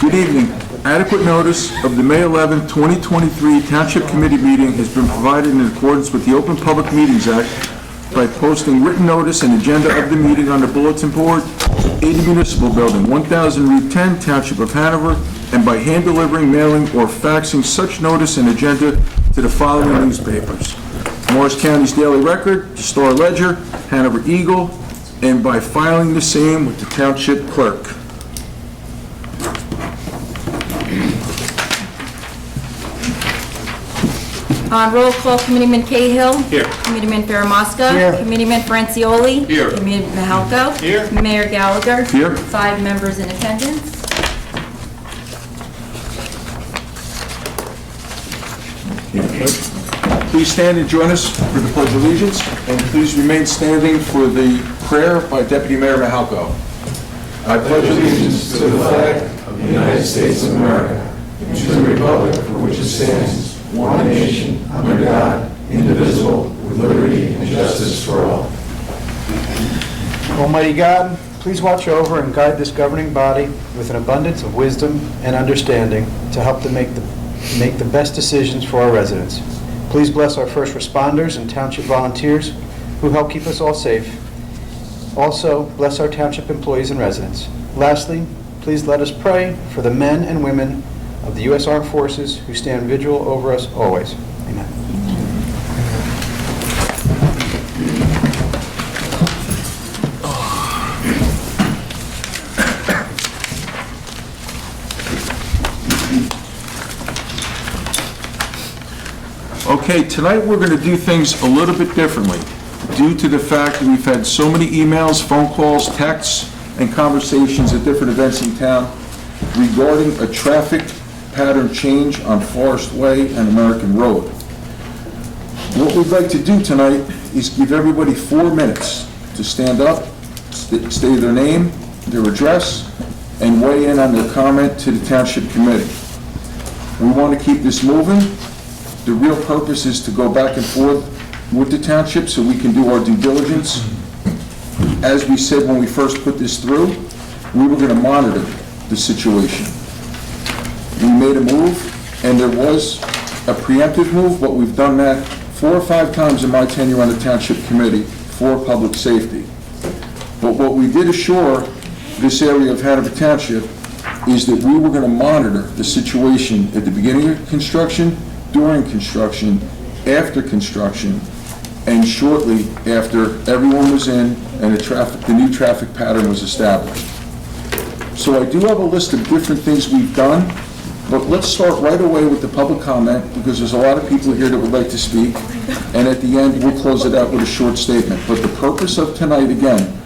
Good evening. Adequate notice of the May 11, 2023 Township Committee meeting has been provided in accordance with the Open Public Meetings Act by posting written notice and agenda of the meeting on the bulletin board, 80 Municipal Building, 1000 Route 10, Township of Hanover, and by hand delivering, mailing, or faxing such notice and agenda to the following newspapers: Morris County's Daily Record, the Star Ledger, Hanover Eagle, and by filing the same with the Township Clerk. Roll call, Committeeman Cahill. Here. Committeeman Faramasca. Here. Committeeman Francioli. Here. Committeeman Mahalko. Here. Mayor Gallagher. Here. 5 members in attendance. Please stand and join us for the Pledge of Allegiance, and please remain standing for the prayer by Deputy Mayor Mahalko. I pledge allegiance to the flag of the United States of America and to the republic for which it stands, one nation, under God, indivisible, with liberty and justice for all. Almighty God, please watch over and guide this governing body with an abundance of wisdom and understanding to help them make the best decisions for our residents. Please bless our first responders and township volunteers who help keep us all safe. Also, bless our township employees and residents. Lastly, please let us pray for the men and women of the U.S. Armed Forces who stand vigil over us always. Amen. Okay, tonight we're going to do things a little bit differently due to the fact that we've had so many emails, phone calls, texts, and conversations at different events in town regarding a traffic pattern change on Forest Way and American Road. What we'd like to do tonight is give everybody 4 minutes to stand up, state their name, their address, and weigh in on their comment to the Township Committee. We want to keep this moving. The real purpose is to go back and forth with the township so we can do our due diligence. As we said when we first put this through, we were going to monitor the situation. We made a move, and there was a preemptive move, but we've done that 4 or 5 times in my tenure on the Township Committee for public safety. But what we did assure this area of Hanover Township is that we were going to monitor the situation at the beginning of construction, during construction, after construction, and shortly after everyone was in and the new traffic pattern was established. So I do have a list of different things we've done, but let's start right away with the public comment because there's a lot of people here that would like to speak, and at the end we'll close it out with a short statement. But the purpose of tonight, again,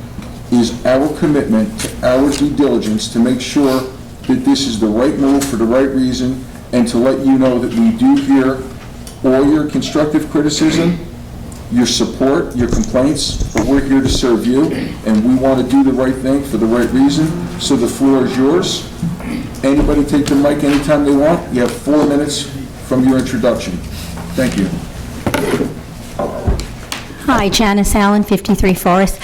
is our commitment to our due diligence to make sure that this is the right move for the right reason, and to let you know that we do hear all your constructive criticism, your support, your complaints, but we're here to serve you, and we want to do the right thing for the right reason. So the floor is yours. Anybody take the mic anytime they want. You have 4 minutes from your introduction. Thank you. Hi, Janice Allen, 53 Forest.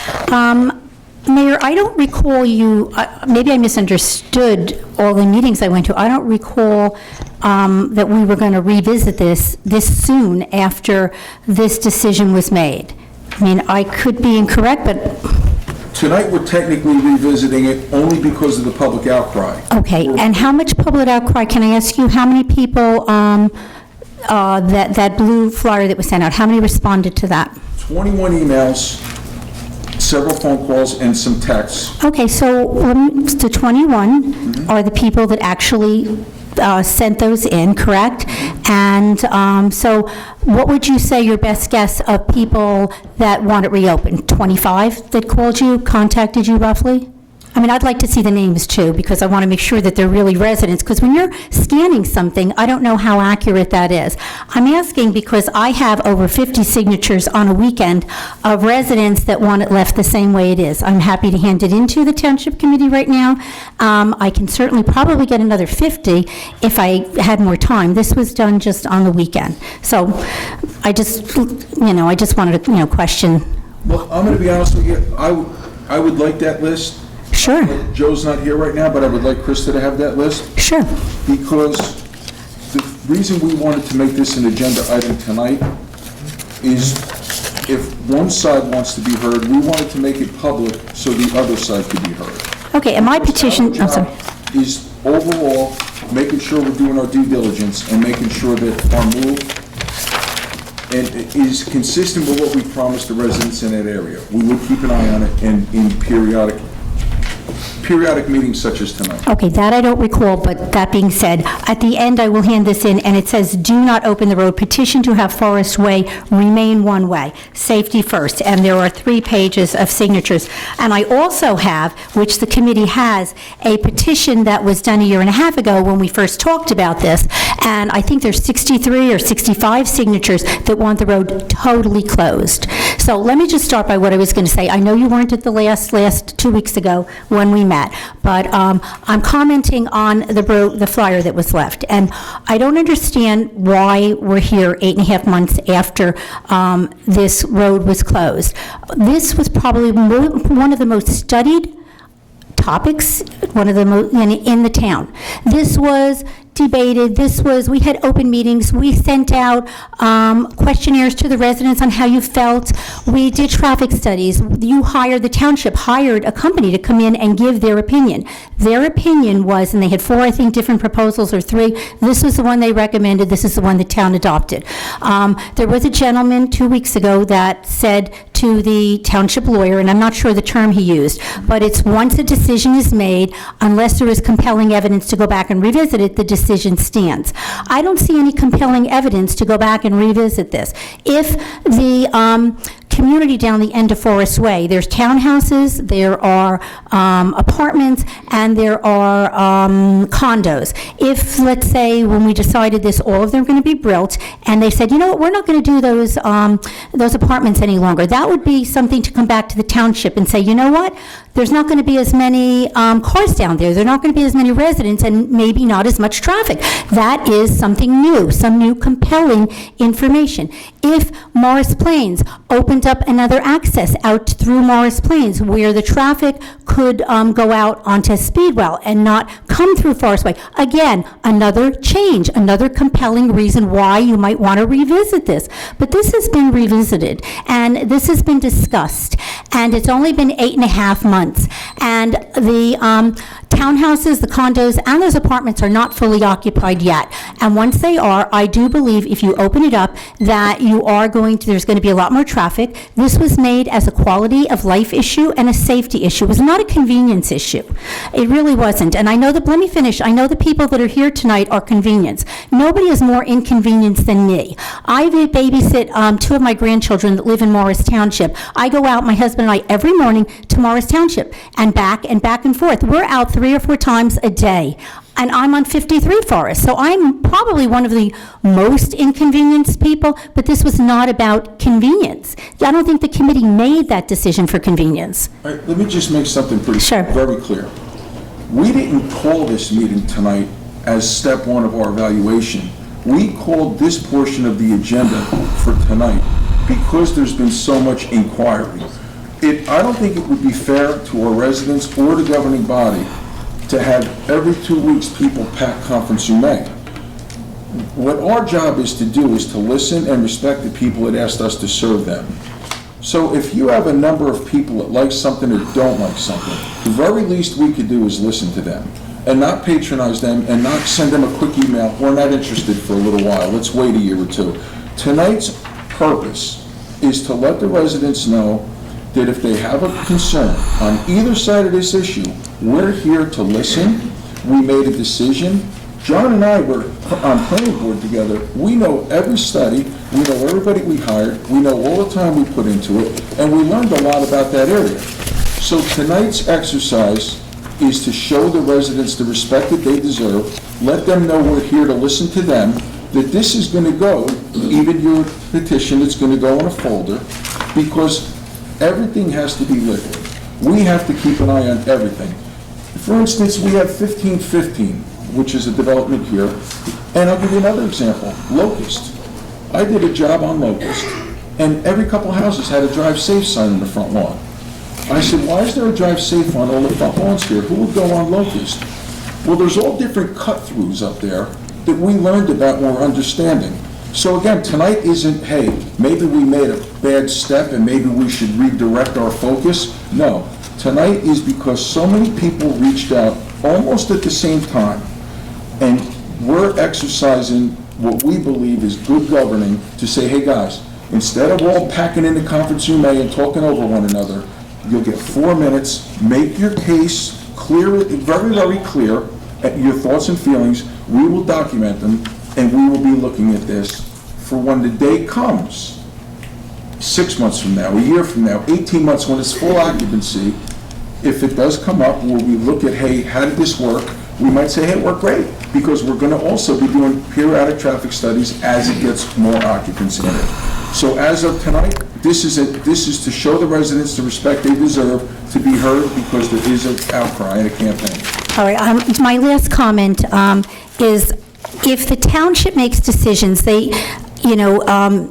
Mayor, I don't recall you, maybe I misunderstood all the meetings I went to. I don't recall that we were going to revisit this soon after this decision was made. I mean, I could be incorrect, but... Tonight, we're technically revisiting it only because of the public outcry. Okay, and how much public outcry, can I ask you, how many people, that blue flyer that was sent out, how many responded to that? 21 emails, several phone calls, and some texts. Okay, so the 21 are the people that actually sent those in, correct? And so what would you say your best guess of people that want it reopened? 25 that called you, contacted you roughly? I mean, I'd like to see the names too, because I want to make sure that they're really residents, because when you're scanning something, I don't know how accurate that is. I'm asking because I have over 50 signatures on a weekend of residents that want it left the same way it is. I'm happy to hand it into the Township Committee right now. I can certainly probably get another 50 if I had more time. This was done just on the weekend. So I just wanted to, question. Well, I'm going to be honest with you. I would like that list. Sure, Joe's not here right now, but I would like Krista to have that list, sure. because the reason we wanted to make this an agenda item tonight is if one side wants to be heard, we wanted to make it public so the other side could be heard. Okay, and my petition, I'm sorry. Is overall making sure we're doing our due diligence and making sure that our move is consistent with what we promised the residents in that area. We would keep an eye on it in periodic meetings such as tonight. Okay, that I don't recall, but that being said, at the end, I will hand this in, and it says, "Do not open the road. Petition to have Forest Way remain one way. Safety first." And there are 3 pages of signatures. And I also have, which the committee has, a petition that was done a year and a half ago when we first talked about this, and I think there's 63 or 65 signatures that want the road totally closed. So let me just start by what I was going to say. I know you weren't at the last 2 weeks ago when we met, but I'm commenting on the flyer that was left. And I don't understand why we're here 8.5 months after this road was closed. This was probably one of the most studied topics, one of the most in the town. This was debated, we had open meetings, we sent out questionnaires to the residents on how you felt, we did traffic studies, the township hired a company to come in and give their opinion. Their opinion was, and they had 4, I think, different proposals, or 3, this was the one they recommended, this is the one the town adopted. There was a gentleman 2 weeks ago that said to the township lawyer, and I'm not sure the term he used, but it's once a decision is made, unless there is compelling evidence to go back and revisit it, the decision stands. I don't see any compelling evidence to go back and revisit this. If the community down the end of Forest Way, there's townhouses, there are apartments, and there are condos. If, let's say, when we decided this, all of them are going to be built, and they said, you know what, we're not going to do those apartments any longer, that would be something to come back to the township and say, you know what, there's not going to be as many cars down there, there are not going to be as many residents, and maybe not as much traffic. That is something new, some new compelling information. If Morris Plains opened up another access out through Morris Plains where the traffic could go out onto Speedwell and not come through Forest Way, again, another change, another compelling reason why you might want to revisit this. But this has been revisited, and this has been discussed, and it's only been 8.5 months. And the townhouses, the condos, and those apartments are not fully occupied yet. And once they are, I do believe if you open it up that there's going to be a lot more traffic. This was made as a quality of life issue and a safety issue. It was not a convenience issue. It really wasn't. And I know that, let me finish, I know the people that are here tonight are convenience. Nobody is more inconvenienced than me. I babysit 2 of my grandchildren that live in Morris Township. I go out, my husband and I, every morning to Morris Township and back and forth. We're out 3 or 4 times a day. And I'm on 53 Forest, so I'm probably one of the most inconvenienced people, but this was not about convenience. I don't think the committee made that decision for convenience. All right, let me just make something Sure. very clear. We didn't call this meeting tonight as step 1 of our evaluation. We called this portion of the agenda for tonight because there's been so much inquiry. I don't think it would be fair to our residents or the governing body to have every 2 weeks people pack conference room A. What our job is to do is to listen and respect the people that asked us to serve them. So if you have a number of people that like something or don't like something, the very least we could do is listen to them and not patronize them and not send them a quick email, we're not interested for a little while, let's wait a year or 2. Tonight's purpose is to let the residents know that if they have a concern on either side of this issue, we're here to listen. We made a decision. John and I were on planning board together. We know every study, we know everybody we hired, we know all the time we put into it, and we learned a lot about that area. So tonight's exercise is to show the residents the respect that they deserve, let them know we're here to listen to them, that this is going to go, even your petition, it's going to go in a folder, because everything has to be liquid. We have to keep an eye on everything. For instance, we have 1515, which is a development here, and I'll give you another example, Locust. I did a job on Locust, and every couple houses had a drive safe sign in the front lawn. I said, why is there a drive safe on all the front lawns here? Who would go on Locust? Well, there's all different cut-throughs up there that we learned about and we're understanding. So again, tonight isn't, hey, maybe we made a bad step and maybe we should redirect our focus. No, tonight is because so many people reached out almost at the same time, and we're exercising what we believe is good governing to say, hey guys, instead of all packing in the conference room and talking over one another, you'll get 4 minutes, make your case clear, very, very clear, your thoughts and feelings. We will document them, and we will be looking at this for when the day comes, 6 months from now, a year from now, 18 months, when it's full occupancy. If it does come up, where we look at, hey, how did this work? We might say, hey, it worked great, because we're going to also be doing periodic traffic studies as it gets more occupancy in it. So as of tonight, this is to show the residents the respect they deserve to be heard, because there is an outcry and a campaign. All right, my last comment is, if the township makes decisions, they,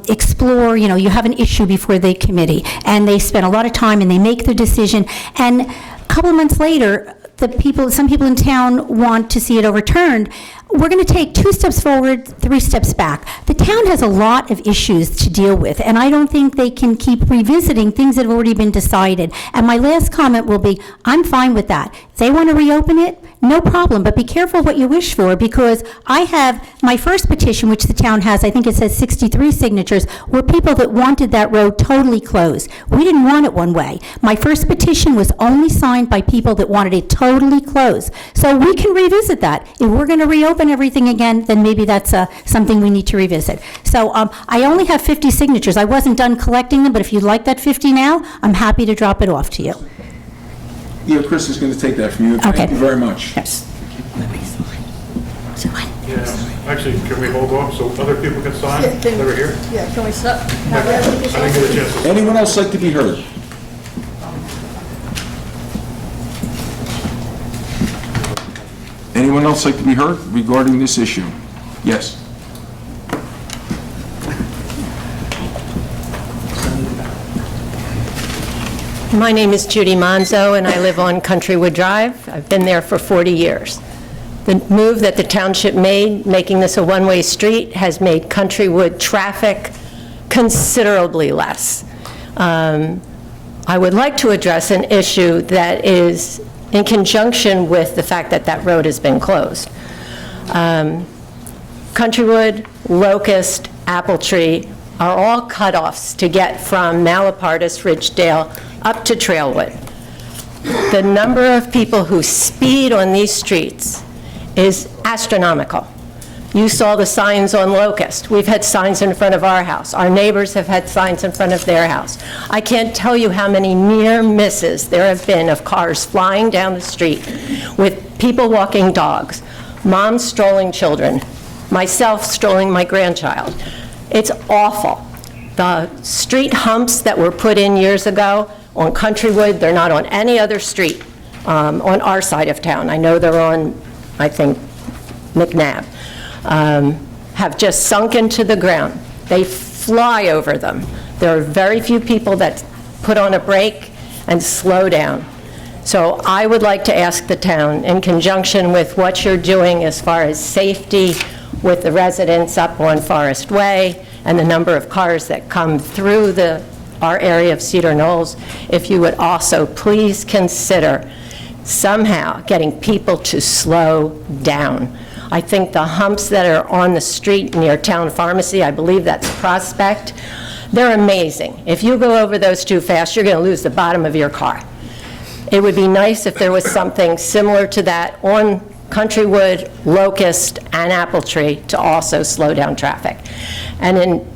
explore, you have an issue before the committee, and they spend a lot of time, and they make the decision, and a couple of months later, some people in town want to see it overturned. We're going to take 2 steps forward, 3 steps back. The town has a lot of issues to deal with, and I don't think they can keep revisiting things that have already been decided. And my last comment will be, I'm fine with that. If they want to reopen it, no problem, but be careful what you wish for, because I have my first petition, which the town has, I think it says 63 signatures, were people that wanted that road totally closed. We didn't want it one way. My first petition was only signed by people that wanted it totally closed. So we can revisit that. If we're going to reopen everything again, then maybe that's something we need to revisit. So I only have 50 signatures. I wasn't done collecting them, but if you'd like that 50 now, I'm happy to drop it off to you. Yeah, Chris is going to take that from you. Okay. Thank you very much. Yes. Yeah, actually, can we hold off so other people can sign? They were here? Yeah, can we stop? I didn't get a chance to. Anyone else like to be heard? Anyone else like to be heard regarding this issue? Yes. My name is Judy Monzo, and I live on Countrywood Drive. I've been there for 40 years. The move that the township made, making this a one-way street, has made Countrywood traffic considerably less. I would like to address an issue that is in conjunction with the fact that that road has been closed. Countrywood, Locust, Apple Tree are all cutoffs to get from Malapartis, Ridgedale, up to Trailwood. The number of people who speed on these streets is astronomical. You saw the signs on Locust. We've had signs in front of our house. Our neighbors have had signs in front of their house. I can't tell you how many near misses there have been of cars flying down the street with people walking dogs, moms strolling children, myself strolling my grandchild. It's awful. The street humps that were put in years ago on Countrywood, they're not on any other street on our side of town. I know they're on, I think, McNabb. Have just sunk into the ground. They fly over them. There are very few people that put on a brake and slow down. So I would like to ask the town, in conjunction with what you're doing as far as safety with the residents up on Forest Way and the number of cars that come through our area of Cedar Knolls, if you would also please consider somehow getting people to slow down. I think the humps that are on the street near Town Pharmacy, I believe that's Prospect, they're amazing. If you go over those too fast, you're going to lose the bottom of your car. It would be nice if there was something similar to that on Countrywood, Locust, and Apple Tree to also slow down traffic. And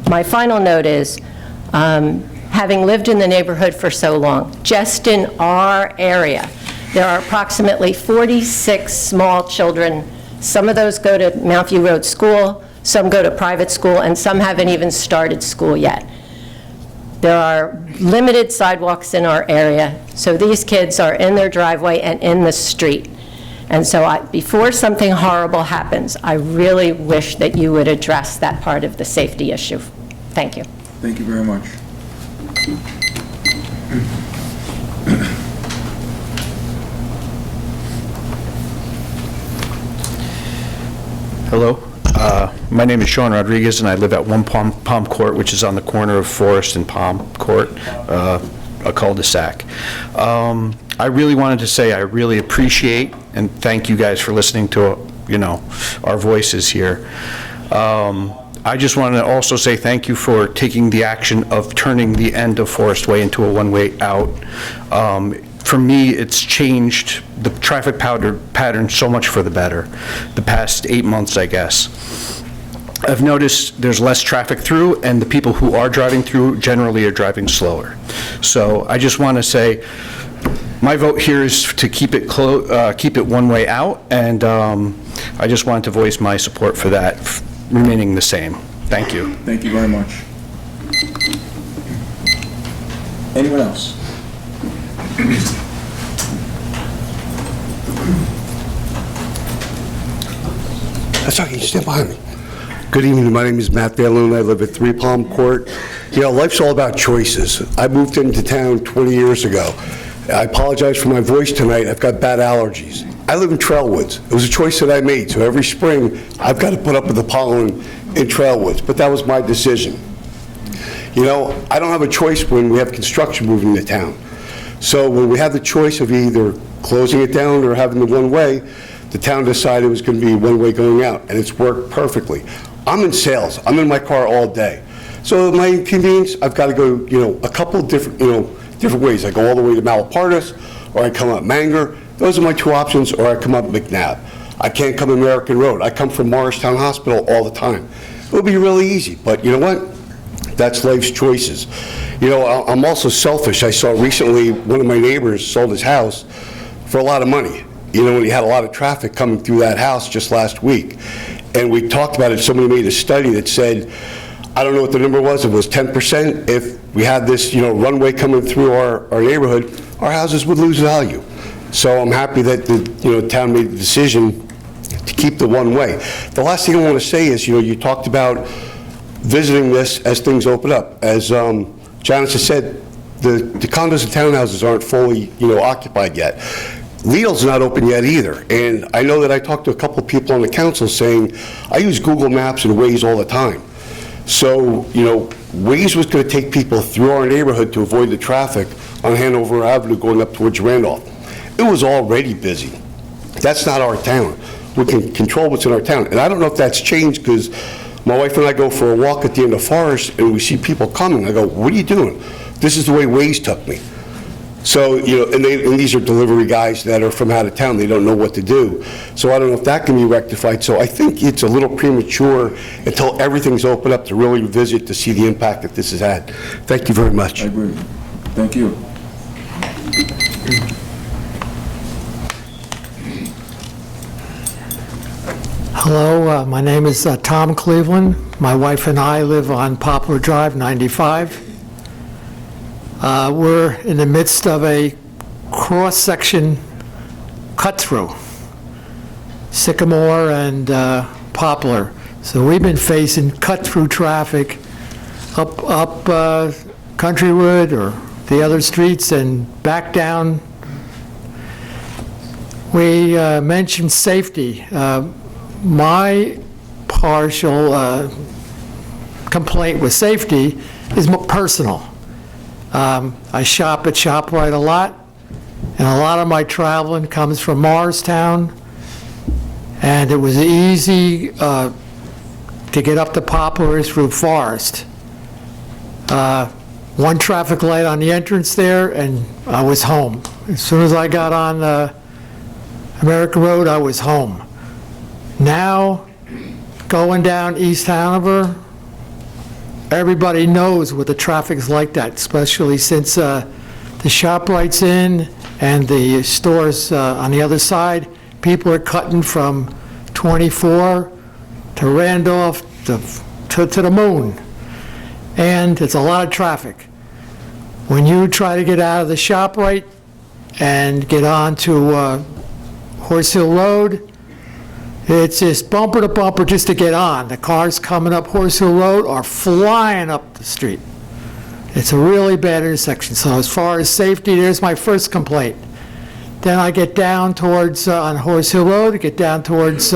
my final note is, having lived in the neighborhood for so long, just in our area, there are approximately 46 small children. Some of those go to Mount View Road School, some go to private school, and some haven't even started school yet. There are limited sidewalks in our area, so these kids are in their driveway and in the street. And so before something horrible happens, I really wish that you would address that part of the safety issue. Thank you. Thank you very much. Hello. My name is Sean Rodriguez, and I live at 1 Palm Court, which is on the corner of Forest and Palm Court, a cul-de-sac. I really wanted to say I really appreciate and thank you guys for listening to, our voices here. I just want to also say thank you for taking the action of turning the end of Forest Way into a one-way out. For me, it's changed the traffic pattern so much for the better, the past 8 months, I guess. I've noticed there's less traffic through, and the people who are driving through generally are driving slower. So I just want to say, my vote here is to keep it one way out, and I just wanted to voice my support for that remaining the same. Thank you. Thank you very much. Anyone else? That's okay, you stand behind me. Good evening, my name is Matt Bailon, I live at 3 Palm Court. Life's all about choices. I moved into town 20 years ago. I apologize for my voice tonight, I've got bad allergies. I live in Trailwoods. It was a choice that I made, so every spring, I've got to put up with the pollen in Trailwoods, but that was my decision. I don't have a choice when we have construction moving to town. So when we had the choice of either closing it down or having the one-way, the town decided it was going to be one-way going out, and it's worked perfectly. I'm in sales. I'm in my car all day. So my inconvenience, I've got to go, a couple of different ways. I go all the way to Malapartis, or I come up Manger. Those are my two options, or I come up McNabb. I can't come American Road. I come from Morristown Hospital all the time. It would be really easy, but you know what? That's life's choices. I'm also selfish. I saw recently one of my neighbors sold his house for a lot of money. When he had a lot of traffic coming through that house just last week. And we talked about it. Somebody made a study that said, I don't know what the number was, it was 10%. If we had this, runway coming through our neighborhood, our houses would lose value. So I'm happy that the town made the decision to keep the one way. The last thing I want to say is, you talked about visiting this as things open up. As Janice has said, the condos and townhouses aren't fully, occupied yet. Lidl's not open yet either, and I know that I talked to a couple of people on the council saying, I use Google Maps and Waze all the time. So, Waze was going to take people through our neighborhood to avoid the traffic on Hanover Avenue going up towards Randolph. It was already busy. That's not our town. We can control what's in our town, and I don't know if that's changed because my wife and I go for a walk at the end of Forest and we see people coming. I go, what are you doing? This is the way Waze took me. So, and these are delivery guys that are from out of town. They don't know what to do. So I don't know if that can be rectified. So I think it's a little premature until everything's opened up to really visit to see the impact that this has had. Thank you very much. I agree. Thank you. Hello, my name is Tom Cleveland. My wife and I live on Poplar Drive, 95. We're in the midst of a cross-section cut-through, Sycamore and Poplar. So we've been facing cut-through traffic up Countrywood or the other streets and back down. We mentioned safety. My partial complaint with safety is personal. I shop at ShopRite a lot, and a lot of my traveling comes from Morristown, and it was easy to get up to Poplar through Forest. One traffic light on the entrance there, and I was home. As soon as I got on American Road, I was home. Now, going down East Hanover, everybody knows what the traffic's like that, especially since the ShopRite's in and the stores on the other side. People are cutting from 24 to Randolph to the moon. And it's a lot of traffic. When you try to get out of the ShopRite and get on to Horse Hill Road, it's just bumper to bumper just to get on. The cars coming up Horse Hill Road are flying up the street. It's a really bad intersection. So as far as safety, there's my first complaint. Then I get down towards, on Horse Hill Road, get down towards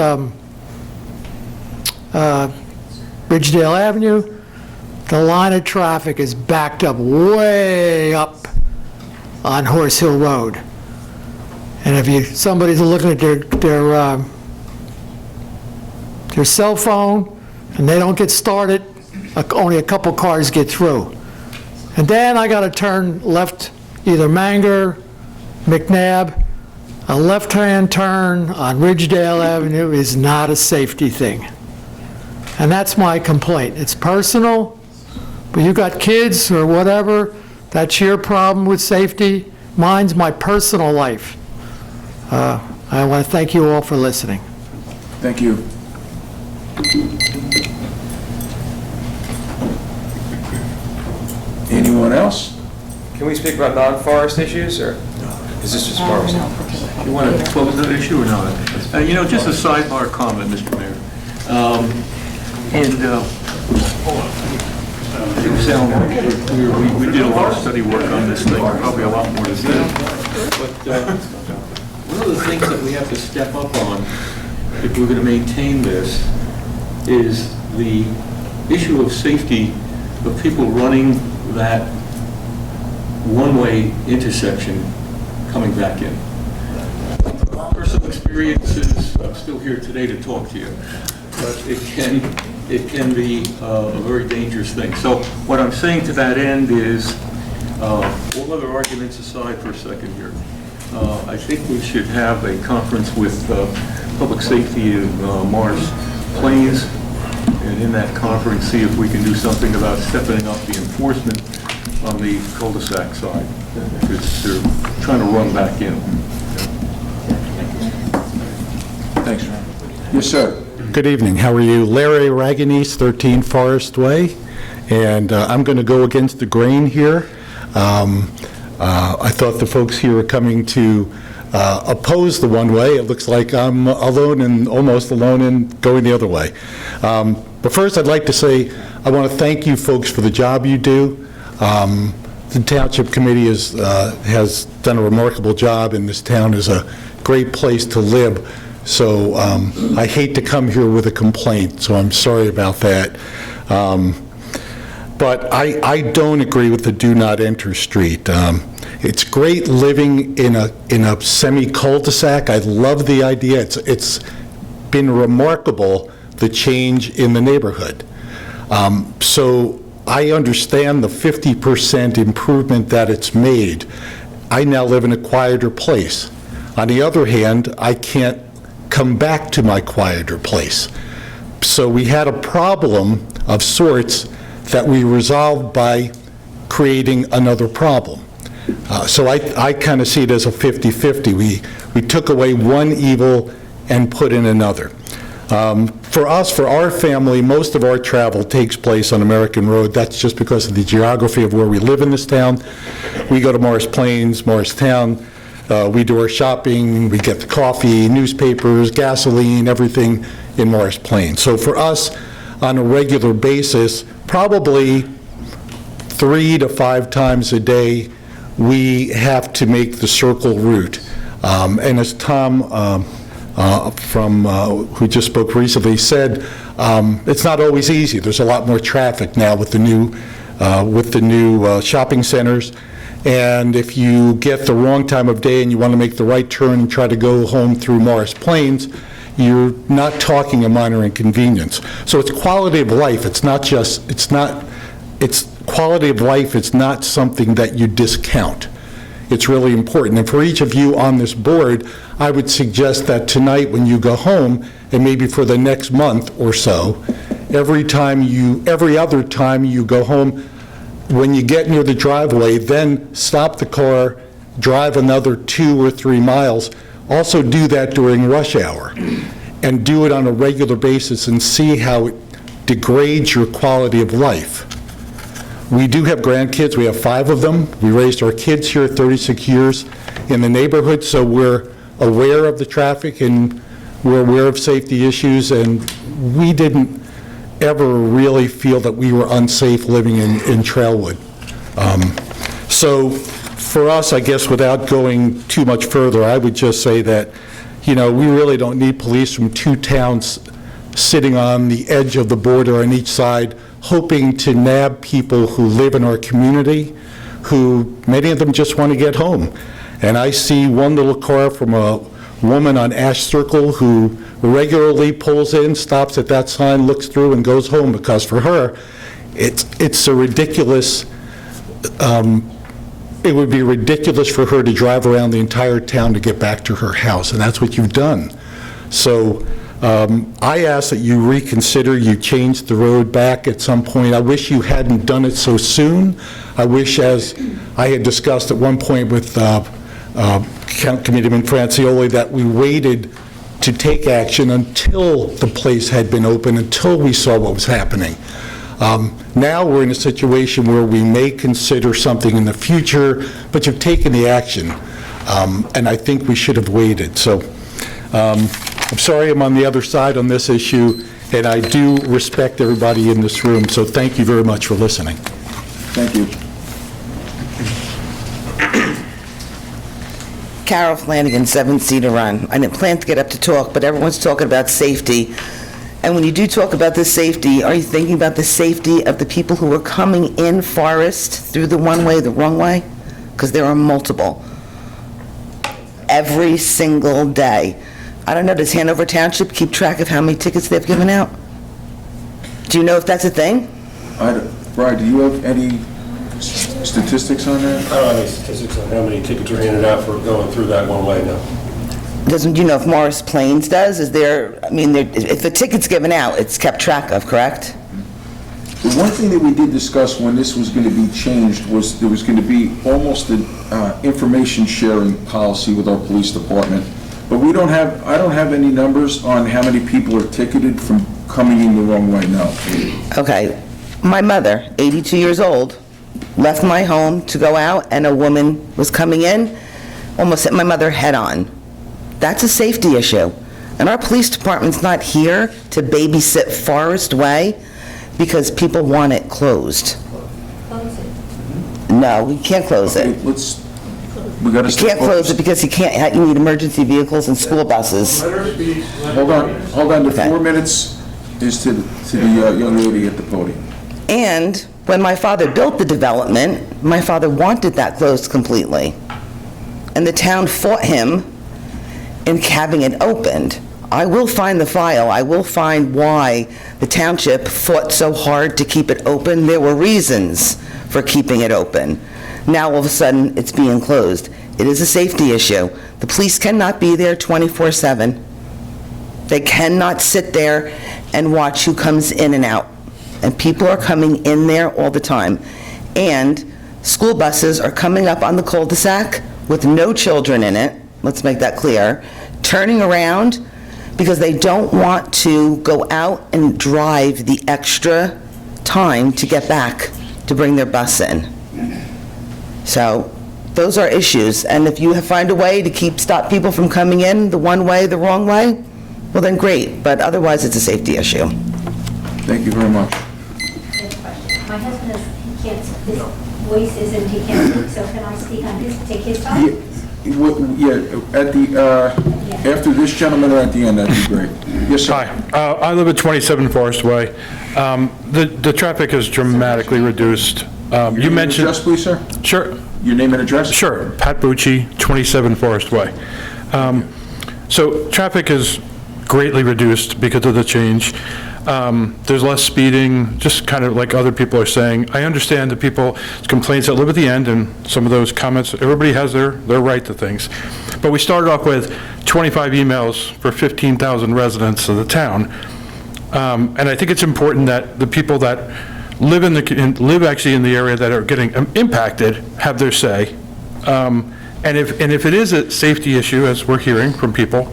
Ridgedale Avenue, the line of traffic is backed up way up on Horse Hill Road. And if somebody's looking at their cell phone and they don't get started, only a couple cars get through. And then I got to turn left, either Manger, McNabb. A left-hand turn on Ridgedale Avenue is not a safety thing. And that's my complaint. It's personal, but you got kids or whatever, that's your problem with safety. Mine's my personal life. I want to thank you all for listening. Thank you. Anyone else? Can we speak about non-forest issues, or is this just forest? You want to close that issue or not? Just a sidebar comment, Mr. Mayor. It sounds like we did a lot of study work on this thing, probably a lot more to do. But one of the things that we have to step up on, if we're going to maintain this, is the issue of safety of people running that one-way intersection coming back in. Personal experiences, I'm still here today to talk to you, but it can be a very dangerous thing. So what I'm saying to that end is, all other arguments aside for a second here, I think we should have a conference with public safety of Morris Plains, and in that conference see if we can do something about stepping up the enforcement on the cul-de-sac side, because they're trying to run back in. Thanks. Yes, sir. Good evening. How are you? Larry Raganese, 13 Forest Way, and I'm going to go against the grain here. I thought the folks here were coming to oppose the one-way. It looks like I'm alone and almost alone in going the other way. But first, I'd like to say I want to thank you folks for the job you do. The Township Committee has done a remarkable job, and this town is a great place to live. So I hate to come here with a complaint, so I'm sorry about that. But I don't agree with the do not enter street. It's great living in a semi-cul-de-sac. I love the idea. It's been remarkable, the change in the neighborhood. So I understand the 50% improvement that it's made. I now live in a quieter place. On the other hand, I can't come back to my quieter place. So we had a problem of sorts that we resolved by creating another problem. So I kind of see it as a 50-50. We took away one evil and put in another. For us, for our family, most of our travel takes place on American Road. That's just because of the geography of where we live in this town. We go to Morris Plains, Morristown. We do our shopping, we get the coffee, newspapers, gasoline, everything in Morris Plains. So for us, on a regular basis, probably 3 to 5 times a day, we have to make the circle route. And as Tom who just spoke recently said, it's not always easy. There's a lot more traffic now with the new shopping centers. And if you get the wrong time of day and you want to make the right turn and try to go home through Morris Plains, you're not talking a minor inconvenience. So it's quality of life. It's quality of life. It's not something that you discount. It's really important. And for each of you on this board, I would suggest that tonight when you go home, and maybe for the next month or so, every other time you go home, when you get near the driveway, then stop the car, drive another 2 or 3 miles. Also do that during rush hour, and do it on a regular basis and see how it degrades your quality of life. We do have grandkids. We have 5 of them. We raised our kids here 36 years in the neighborhood, so we're aware of the traffic and we're aware of safety issues, and we didn't ever really feel that we were unsafe living in Trailwood. So for us, I guess without going too much further, I would just say that, we really don't need police from 2 towns sitting on the edge of the border on each side, hoping to nab people who live in our community, who, many of them just want to get home. And I see one little car from a woman on Ash Circle who regularly pulls in, stops at that sign, looks through, and goes home, because for her, it's a ridiculous, it would be ridiculous for her to drive around the entire town to get back to her house, and that's what you've done. So I ask that you reconsider, you change the road back at some point. I wish you hadn't done it so soon. I wish, as I had discussed at one point with Committeeman Francioli, that we waited to take action until the place had been open, until we saw what was happening. Now we're in a situation where we may consider something in the future, but you've taken the action, and I think we should have waited. So I'm sorry I'm on the other side on this issue, and I do respect everybody in this room, so thank you very much for listening. Thank you. Carol Flanagan, 7 Cedar Run. I didn't plan to get up to talk, but everyone's talking about safety. And when you do talk about the safety, are you thinking about the safety of the people who are coming in Forest through the one-way, the wrong way? Because there are multiple. Every single day. I don't know, does Hanover Township keep track of how many tickets they've given out? Do you know if that's a thing? Brian, do you have any statistics on that? I don't have any statistics on how many tickets are handed out for going through that one way now. Do you know if Morris Plains does? Is there, I mean, if a ticket's given out, it's kept track of, correct? The one thing that we did discuss when this was going to be changed was there was going to be almost an information sharing policy with our police department. But I don't have any numbers on how many people are ticketed from coming in the wrong way, no. Okay. My mother, 82 years old, left my home to go out, and a woman was coming in, almost hit my mother head on. That's a safety issue. And our police department's not here to babysit Forest Way because people want it closed. Close it. No, we can't close it. We gotta You can't close it because you need emergency vehicles and school buses. Hold on, the 4 minutes is to the young lady at the podium. And when my father built the development, my father wanted that closed completely. And the town fought him in having it opened. I will find the file. I will find why the township fought so hard to keep it open. There were reasons for keeping it open. Now, all of a sudden, it's being closed. It is a safety issue. The police cannot be there 24/7. They cannot sit there and watch who comes in and out. And people are coming in there all the time. And school buses are coming up on the cul-de-sac with no children in it, let's make that clear, turning around because they don't want to go out and drive the extra time to get back to bring their bus in. So those are issues, and if you find a way to stop people from coming in the one way, the wrong way, well then great, but otherwise it's a safety issue. Thank you very much. My husband he voice isn't, he can't speak, so can I speak on take his time? After this gentleman or at the end, that'd be great. Yes, sir. Hi, I live at 27 Forest Way. The traffic is dramatically reduced. You mentioned... Address, please, sir? Sure. Your name and address? Sure. Pat Bucci, 27 Forest Way. So traffic is greatly reduced because of the change. There's less speeding, just kind of like other people are saying. I understand the people's complaints that live at the end and some of those comments. Everybody has their right to things. But we started off with 25 emails for 15,000 residents of the town. And I think it's important that the people that live actually in the area that are getting impacted have their say. And if it is a safety issue, as we're hearing from people,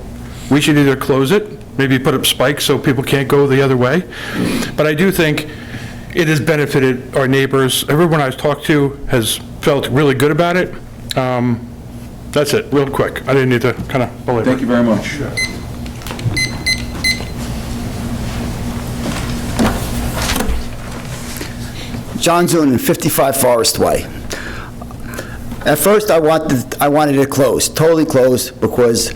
we should either close it, maybe put up spikes so people can't go the other way. But I do think it has benefited our neighbors. Everyone I've talked to has felt really good about it. That's it, real quick. I didn't need to kind of belabor. Thank you very much. John Zunin, 55 Forest Way. At first, I wanted it closed, totally closed, because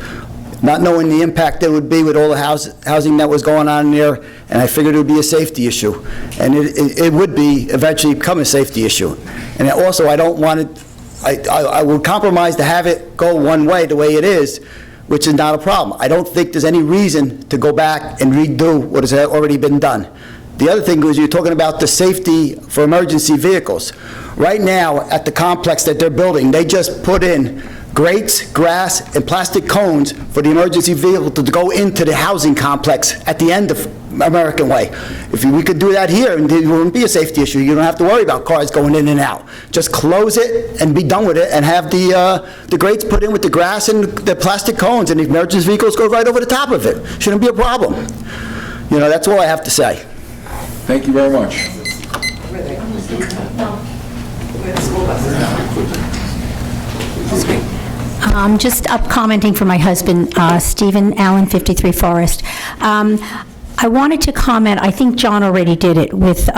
not knowing the impact there would be with all the housing that was going on there, and I figured it would be a safety issue. And it would be, eventually become a safety issue. And also, I don't want it, I would compromise to have it go one way, the way it is, which is not a problem. I don't think there's any reason to go back and redo what has already been done. The other thing was, you're talking about the safety for emergency vehicles. Right now, at the complex that they're building, they just put in grates, grass, and plastic cones for the emergency vehicle to go into the housing complex at the end of American Way. If we could do that here, and it wouldn't be a safety issue. You don't have to worry about cars going in and out. Just close it and be done with it, and have the grates put in with the grass and the plastic cones, and the emergency vehicles go right over the top of it. Shouldn't be a problem. You know, that's all I have to say. Thank you very much. Just up commenting for my husband, Stephen Allen, 53 Forest. I wanted to comment, I think John already did it, with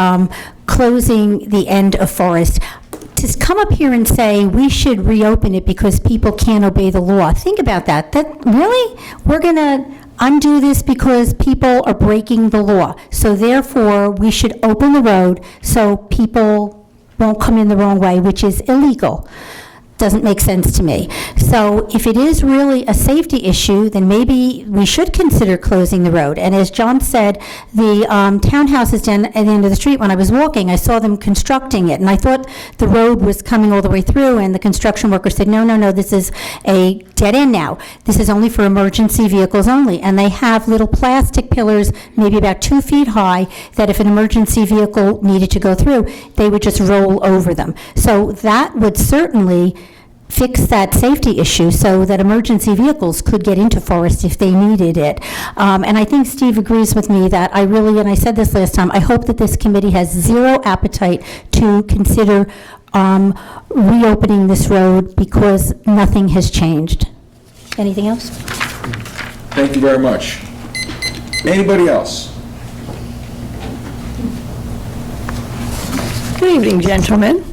closing the end of Forest. To come up here and say we should reopen it because people can't obey the law, think about that. Really? We're going to undo this because people are breaking the law. So therefore, we should open the road so people won't come in the wrong way, which is illegal. Doesn't make sense to me. So if it is really a safety issue, then maybe we should consider closing the road. And as John said, the townhouses down at the end of the street, when I was walking, I saw them constructing it, and I thought the road was coming all the way through, and the construction worker said, no, this is a dead end now. This is only for emergency vehicles only. And they have little plastic pillars, maybe about 2 feet high, that if an emergency vehicle needed to go through, they would just roll over them. So that would certainly fix that safety issue so that emergency vehicles could get into Forest if they needed it. And I think Steve agrees with me that and I said this last time, I hope that this committee has zero appetite to consider reopening this road because nothing has changed. Anything else? Thank you very much. Anybody else? Good evening, gentlemen.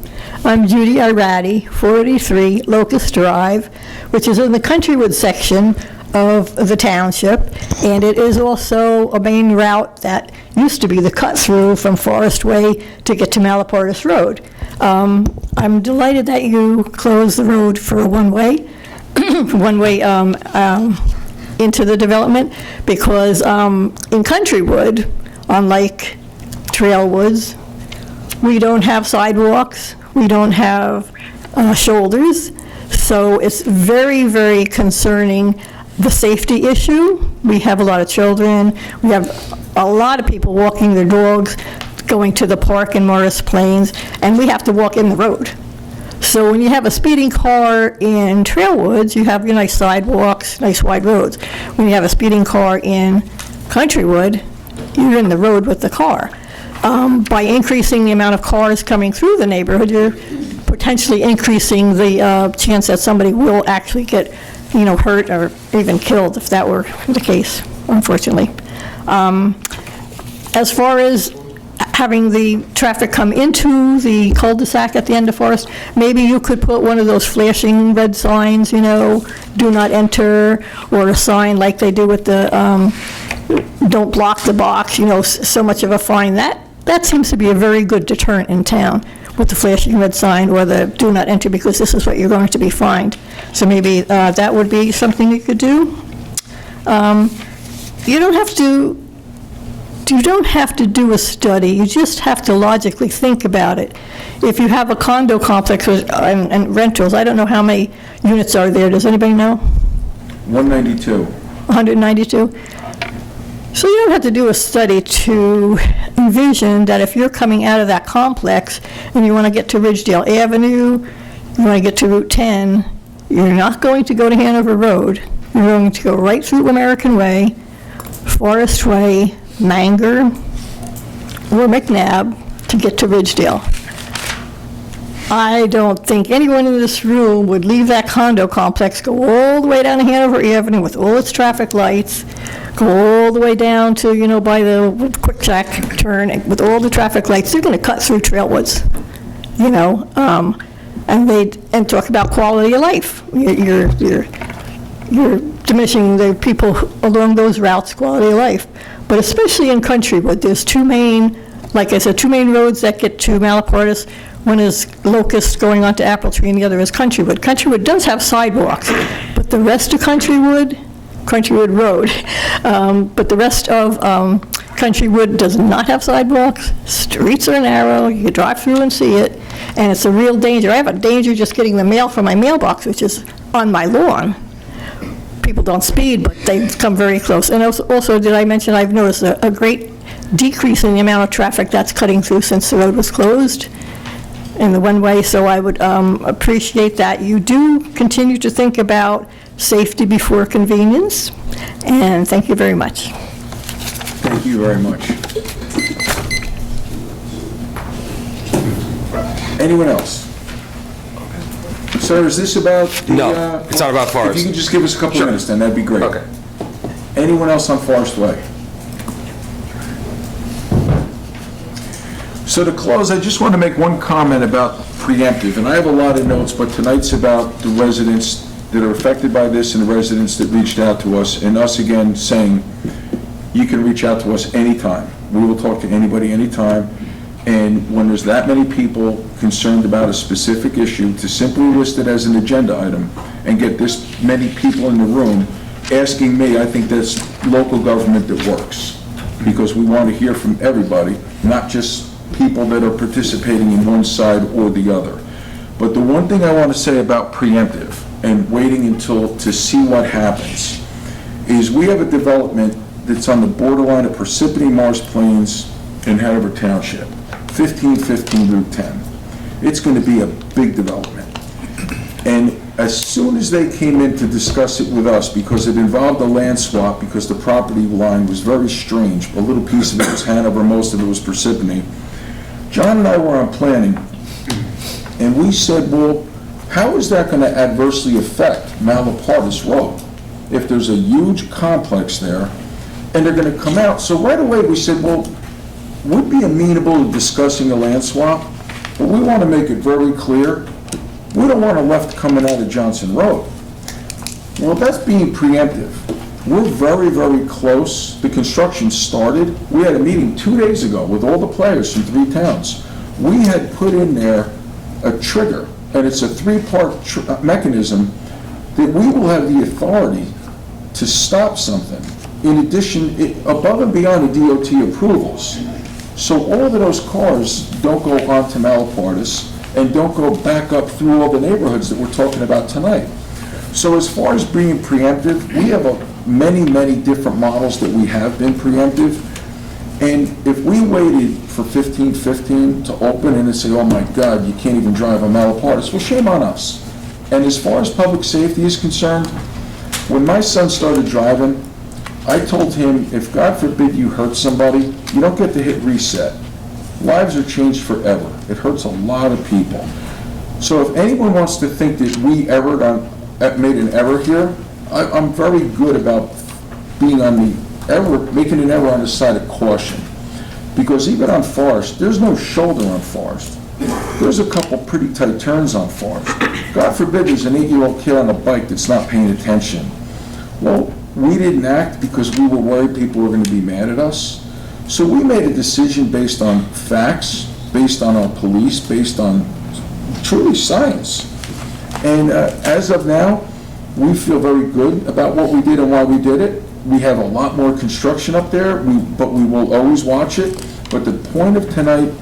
I'm Judy Irati, 483 Locust Drive, which is in the Countrywood section of the township, and it is also a main route that used to be the cut-through from Forest Way to get to Malapartis Road. I'm delighted that you closed the road for a one-way into the development, because in Countrywood, unlike Trailwoods, we don't have sidewalks, we don't have shoulders, so it's very, very concerning, the safety issue. We have a lot of children, we have a lot of people walking their dogs, going to the park in Morris Plains, and we have to walk in the road. So when you have a speeding car in Trailwoods, you have your nice sidewalks, nice wide roads. When you have a speeding car in Countrywood, you're in the road with the car. By increasing the amount of cars coming through the neighborhood, you're potentially increasing the chance that somebody will actually get, hurt or even killed if that were the case, unfortunately. As far as having the traffic come into the cul-de-sac at the end of Forest, maybe you could put one of those flashing red signs, do not enter, or a sign like they do with the don't block the box, so much of a fine. That seems to be a very good deterrent in town, with the flashing red sign or the do not enter, because this is what you're going to be fined. So maybe that would be something you could do. You don't have to do a study, you just have to logically think about it. If you have a condo complex and rentals, I don't know how many units are there, does anybody know? 192. 192? So you don't have to do a study to envision that if you're coming out of that complex and you want to get to Ridgedale Avenue, you want to get to Route 10, you're not going to go to Hanover Road. You're going to go right through American Way, Forest Way, Manger, or McNabb to get to Ridgedale. I don't think anyone in this room would leave that condo complex, go all the way down to Hanover Avenue with all its traffic lights, go all the way down to, by the Quick Check turn with all the traffic lights. They're going to cut through Trailwoods, and talk about quality of life. You're diminishing the people along those routes' quality of life. But especially in Countrywood, there's two main, like I said, two main roads that get to Malapartis. One is Locust going on to Apple Tree, and the other is Countrywood. Countrywood does have sidewalks, but the rest of Countrywood Road, but the rest of Countrywood does not have sidewalks. Streets are narrow, you can drive through and see it, and it's a real danger. I have a danger just getting the mail from my mailbox, which is on my lawn. People don't speed, but they come very close. And also, did I mention, I've noticed a great decrease in the amount of traffic that's cutting through since the road was closed in the one-way, so I would appreciate that you do continue to think about safety before convenience, and thank you very much. Thank you very much. Anyone else? Sir, is this about the... No, it's not about Forest. If you could just give us a couple Sure. minutes, then that'd be great. Okay. Anyone else on Forest Way? So to close, I just want to make one comment about preemptive, and I have a lot of notes, but tonight's about the residents that are affected by this and the residents that reached out to us, and us again saying, you can reach out to us anytime. We will talk to anybody anytime, and when there's that many people concerned about a specific issue, to simply list it as an agenda item and get this many people in the room asking me, I think that's local government that works, because we want to hear from everybody, not just people that are participating in one side or the other. But the one thing I want to say about preemptive and waiting until to see what happens is we have a development that's on the borderline of Parsippany Marsh Plains in Hanover Township, 1515 Route 10. It's going to be a big development. And as soon as they came in to discuss it with us, because it involved a land swap, because the property line was very strange, a little piece of it was Hanover, most of it was Parsippany, John and I were on planning, and we said, well, how is that going to adversely affect Malapartis Road if there's a huge complex there and they're going to come out? So right away we said, well, we'd be amenable to discussing a land swap, but we want to make it very clear, we don't want a left coming out of Johnson Road. Well, that's being preemptive. We're very, very close. The construction started. We had a meeting 2 days ago with all the players from 3 towns. We had put in there a trigger, and it's a 3-part mechanism that we will have the authority to stop something in addition, above and beyond the DOT approvals. So all of those cars don't go onto Malapartis and don't go back up through all the neighborhoods that we're talking about tonight. So as far as being preemptive, we have many, many different models that we have been preemptive. And if we waited for 1515 to open and then say, oh my God, you can't even drive on Malapartis, well, shame on us. And as far as public safety is concerned, when my son started driving, I told him, if God forbid you hurt somebody, you don't get to hit reset. Lives are changed forever. It hurts a lot of people. So if anyone wants to think that we made an error here, I'm very good about being on the error, making an error on the side of caution. Because even on Forest, there's no shoulder on Forest. There's a couple pretty tight turns on Forest. God forbid there's an 8-year-old kid on a bike that's not paying attention. Well, we didn't act because we were worried people were going to be mad at us. So we made a decision based on facts, based on our police, based on truly science. And as of now, we feel very good about what we did and why we did it. We have a lot more construction up there, but we will always watch it. But the point of tonight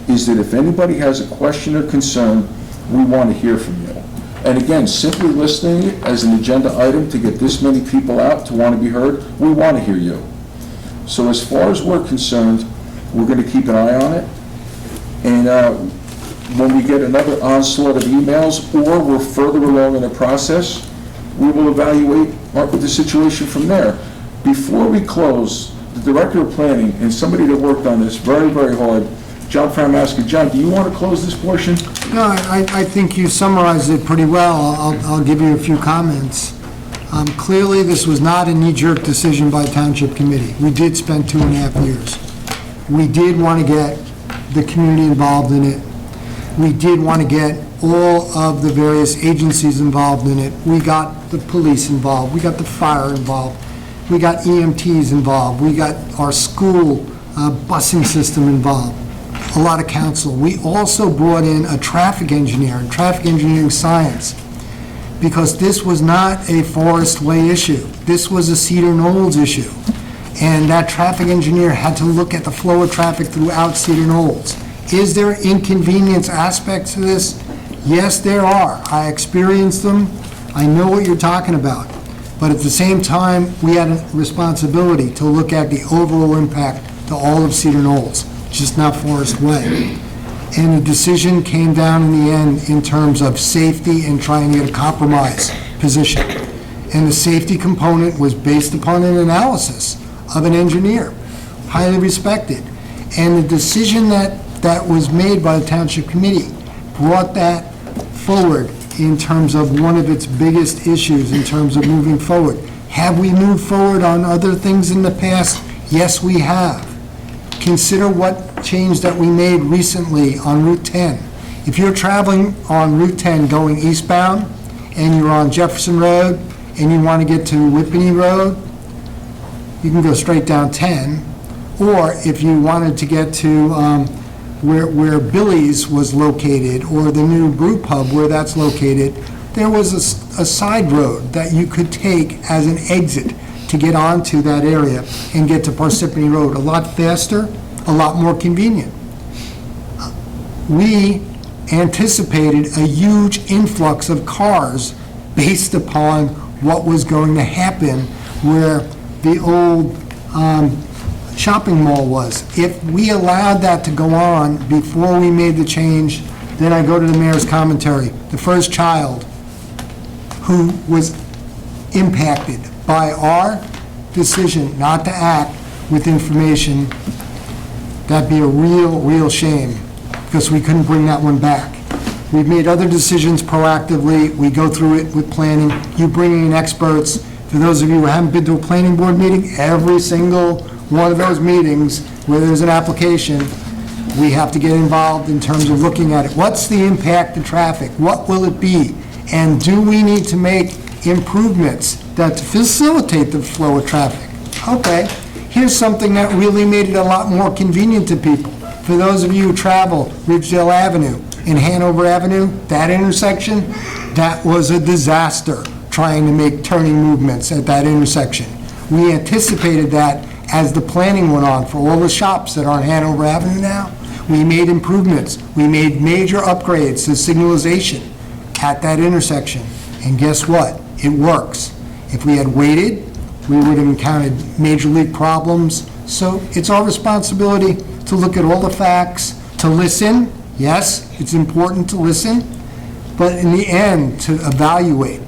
is that if anybody has a question or concern, we want to hear from you. And again, simply listing it as an agenda item to get this many people out to want to be heard, we want to hear you. So as far as we're concerned, we're going to keep an eye on it. And when we get another onslaught of emails or we're further along in the process, we will evaluate the situation from there. Before we close, the Director of Planning and somebody that worked on this very, very hard, John Framaska. John, do you want to close this portion? No, I think you summarized it pretty well. I'll give you a few comments. Clearly, this was not a knee-jerk decision by Township Committee. We did spend 2.5 years. We did want to get the community involved in it. We did want to get all of the various agencies involved in it. We got the police involved, we got the fire involved, we got EMTs involved, we got our school busing system involved, a lot of council. We also brought in a traffic engineer and traffic engineering science, because this was not a Forest Way issue. This was a Cedar Knolls issue. And that traffic engineer had to look at the flow of traffic throughout Cedar Knolls. Is there inconvenience aspects to this? Yes, there are. I experienced them. I know what you're talking about. But at the same time, we had a responsibility to look at the overall impact to all of Cedar Knolls, just not Forest Way. And the decision came down in the end in terms of safety and trying to get a compromise position. And the safety component was based upon an analysis of an engineer, highly respected. And the decision that was made by the Township Committee brought that forward in terms of one of its biggest issues in terms of moving forward. Have we moved forward on other things in the past? Yes, we have. Consider what change that we made recently on Route 10. If you're traveling on Route 10 going eastbound and you're on Jefferson Road and you want to get to Whippany Road, you can go straight down 10. Or if you wanted to get to where Billy's was located, or the new brew pub where that's located, there was a side road that you could take as an exit to get onto that area and get to Parsippany Road. A lot faster, a lot more convenient. We anticipated a huge influx of cars based upon what was going to happen where the old shopping mall was. If we allowed that to go on before we made the change, then I go to the mayor's commentary. The first child who was impacted by our decision not to act with information, that'd be a real shame, because we couldn't bring that one back. We've made other decisions proactively. We go through it with planning. You bring in experts. For those of you who haven't been to a planning board meeting, every single one of those meetings where there's an application, we have to get involved in terms of looking at it. What's the impact to traffic? What will it be? And do we need to make improvements that facilitate the flow of traffic? Okay, here's something that really made it a lot more convenient to people. For those of you who travel Ridgedale Avenue and Hanover Avenue, that intersection, that was a disaster trying to make turning movements at that intersection. We anticipated that as the planning went on for all the shops that are on Hanover Avenue now. We made improvements. We made major upgrades to signalization at that intersection. And guess what? It works. If we had waited, we would have encountered major league problems. So it's our responsibility to look at all the facts, to listen. Yes, it's important to listen, but in the end, to evaluate,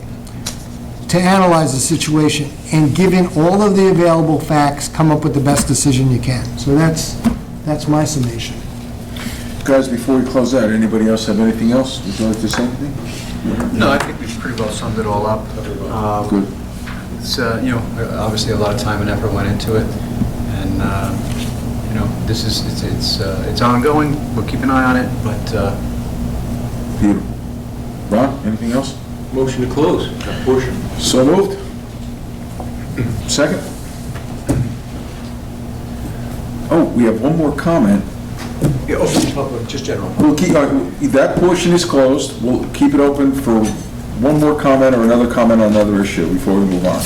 to analyze the situation, and given all of the available facts, come up with the best decision you can. So that's my summation. Guys, before we close out, anybody else have anything else? Would you like to say anything? No, I think we've pretty well summed it all up. Good. It's, obviously a lot of time and effort went into it, and, this is, it's ongoing. We'll keep an eye on it, but... Beautiful. Ron, anything else? Motion to close that portion. So moved. Second? Oh, we have one more comment. Yeah, open to public, just general. We'll keep, that portion is closed. We'll keep it open for one more comment or another comment on another issue before we move on.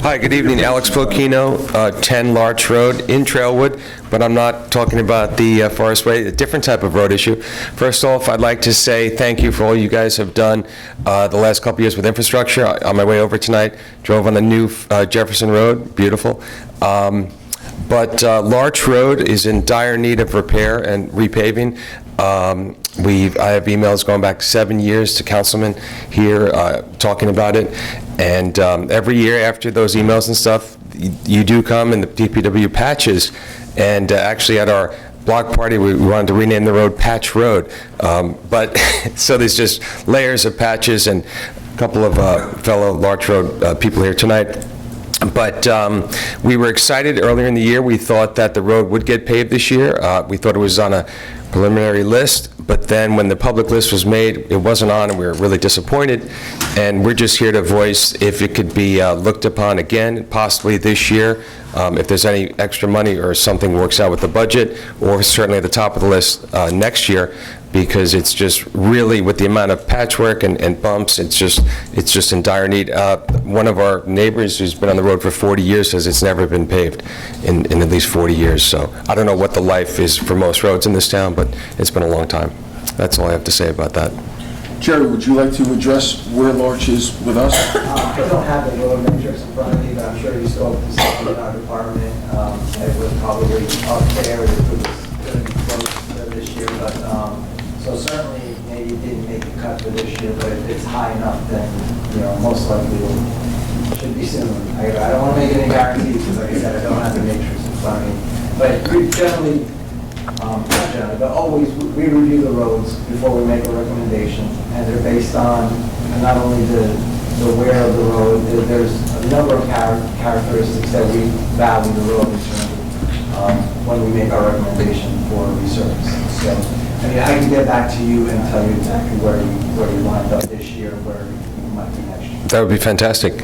Hi, good evening. Alex Filkino, 10 Larch Road in Trailwood, but I'm not talking about the Forest Way, a different type of road issue. First off, I'd like to say thank you for all you guys have done the last couple years with infrastructure. On my way over tonight, drove on the new Jefferson Road, beautiful. But Larch Road is in dire need of repair and repaving. I have emails going back 7 years to councilmen here talking about it, and every year after those emails and stuff, you do come and the DPW patches, and actually at our block party we wanted to rename the road Patch Road, but so there's just layers of patches, and a couple of fellow Larch Road people here tonight But we were excited earlier in the year. We thought that the road would get paved this year. We thought it was on a preliminary list, but then when the public list was made, it wasn't on, and we were really disappointed. And we're just here to voice if it could be looked upon again, possibly this year, if there's any extra money or something works out with the budget, or certainly at the top of the list next year, because it's just really, with the amount of patchwork and bumps, it's just in dire need. One of our neighbors who's been on the road for 40 years says it's never been paved in at least 40 years. So I don't know what the life is for most roads in this town, but it's been a long time. That's all I have to say about that. Jerry, would you like to address where Larch is with us? I don't have the road metrics in front of me, but I'm sure you saw the something in our department. It was probably up there, it was going to be close to this year, but, so certainly, maybe it didn't make the cut for this year, but if it's high enough, then, most likely it should be soon. I don't want to make any guarantees, because like I said, I don't have the matrix in front of me. But we generally, not generally, but always, we review the roads before we make a recommendation, and they're based on not only the wear of the road, there's a number of characteristics that we value the road in terms of when we make our recommendation for resurface. So, I mean, I can get back to you and tell you exactly where you wind up this year, where you might be next year. That would be fantastic.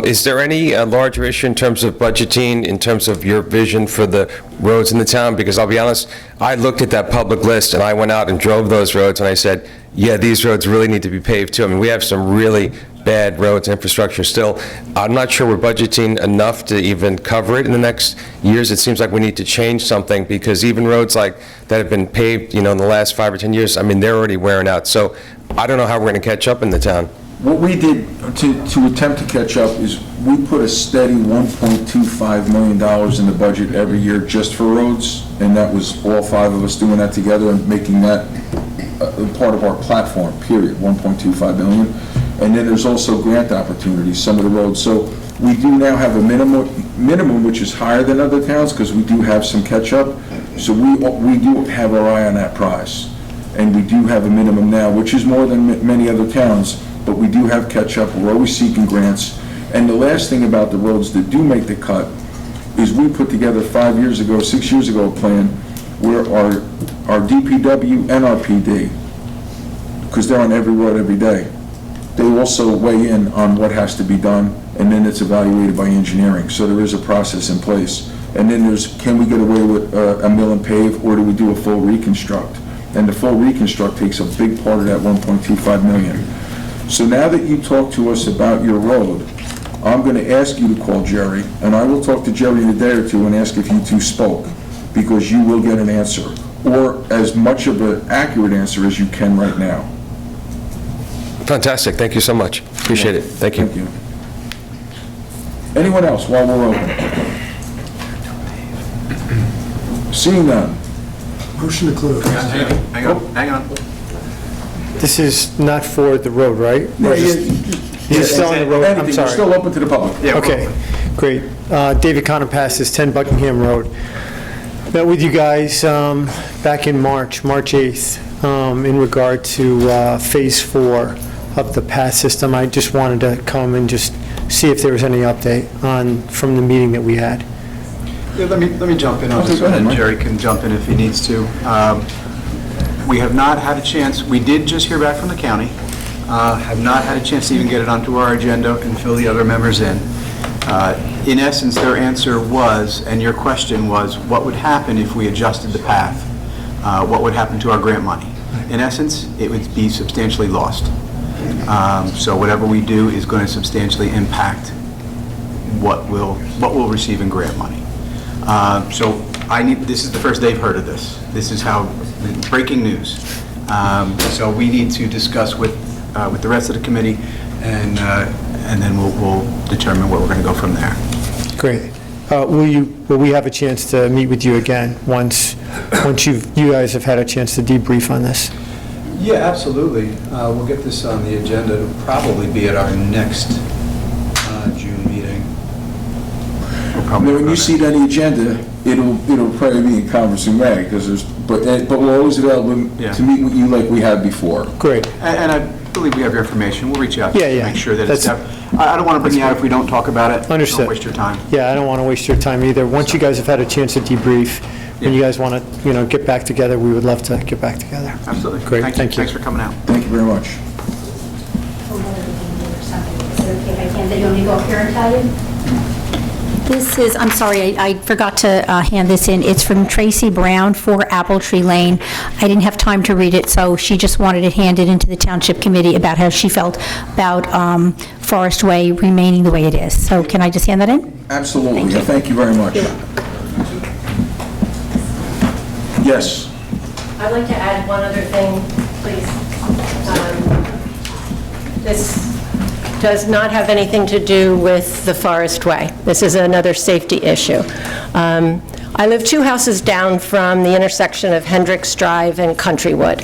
Is there any larger issue in terms of budgeting, in terms of your vision for the roads in the town? Because I'll be honest, I looked at that public list and I went out and drove those roads and I said, yeah, these roads really need to be paved too. I mean, we have some really bad roads infrastructure still. I'm not sure we're budgeting enough to even cover it in the next years. It seems like we need to change something, because even roads like that have been paved, in the last 5 or 10 years, I mean, they're already wearing out. So I don't know how we're going to catch up in the town. What we did to attempt to catch up is we put a steady $1.25 million in the budget every year just for roads, and that was all 5 of us doing that together and making that part of our platform, period, $1.25 million. And then there's also grant opportunities, some of the roads. So we do now have a minimum which is higher than other towns, because we do have some catch-up. So we do have our eye on that prize. And we do have a minimum now, which is more than many other towns, but we do have catch-up. We're always seeking grants. And the last thing about the roads that do make the cut is we put together 6 years ago, a plan where our DPW and our PD, because they're on every road every day, they also weigh in on what has to be done, and then it's evaluated by engineering. So there is a process in place. And then there's, can we get away with a mill and pave, or do we do a full reconstruct? And the full reconstruct takes a big part of that $1.25 million. So now that you talk to us about your road, I'm going to ask you to call Jerry, and I will talk to Jerry in a day or two and ask if you two spoke, because you will get an answer, or as much of an accurate answer as you can right now. Fantastic. Thank you so much. Appreciate it. Thank you. Thank you. Anyone else while we're open? Seeing none. Motion to close. Hang on. This is not for the road, right? You're still on the road, I'm Anything, sorry. we're still open to the public. Okay, great. David Connor passes 10 Buckingham Road. Met with you guys back in March 8th, in regard to Phase 4 of the path system. I just wanted to come and just see if there was any update from the meeting that we had. Yeah, let me jump in on Okay, this go one, ahead, and Mike. Jerry can jump in if he needs to. We have not had a chance, we did just hear back from the county, have not had a chance to even get it onto our agenda and fill the other members in. In essence, their answer was, and your question was, what would happen if we adjusted the path? What would happen to our grant money? In essence, it would be substantially lost. So whatever we do is going to substantially impact what we'll receive in grant money. So this is the first they've heard of this. This is how, breaking news. So we need to discuss with the rest of the committee, and then we'll determine where we're going to go from there. Great. Will we have a chance to meet with you again once you guys have had a chance to debrief on this? Yeah, absolutely. We'll get this on the agenda. It'll probably be at our next June meeting. When you see it on the agenda, it'll probably be in Congress in May, because but we're always available to meet with you like we had before. Great. And I believe we have your information. We'll reach out to you to make sure that it's... I don't want to bring you out if we don't talk about it. Understood. Don't waste your time. Yeah, I don't want to waste your time either. Once you guys have had a chance to debrief, when you guys want to, get back together, we would love to get back together. Absolutely. Great, thank you. Thanks for coming out. Thank you very much. Is it okay if I can, that you want me to go up here and tell you? This is, I'm sorry, I forgot to hand this in. It's from Tracy Brown, 4 Apple Tree Lane. I didn't have time to read it, so she just wanted it handed into the Township Committee about how she felt about Forest Way remaining the way it is. So can I just hand that in? Absolutely. Thank you very much. Yes. I'd like to add one other thing, please. This does not have anything to do with the Forest Way. This is another safety issue. I live 2 houses down from the intersection of Hendricks Drive and Countrywood.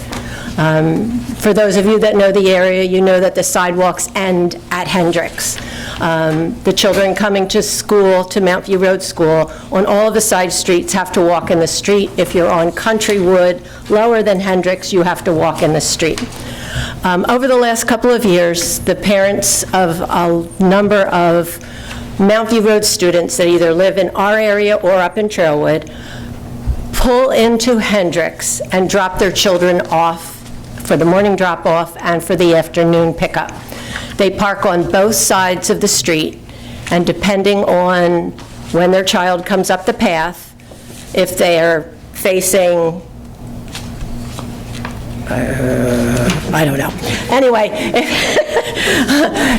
For those of you that know the area, you know that the sidewalks end at Hendricks. The children coming to school, to Mount View Road School, on all of the side streets have to walk in the street. If you're on Countrywood, lower than Hendricks, you have to walk in the street. Over the last couple of years, the parents of a number of Mount View Road students that either live in our area or up in Trailwood pull into Hendricks and drop their children off for the morning drop-off and for the afternoon pickup. They park on both sides of the street, and depending on when their child comes up the path, if they're facing I don't know. Anyway,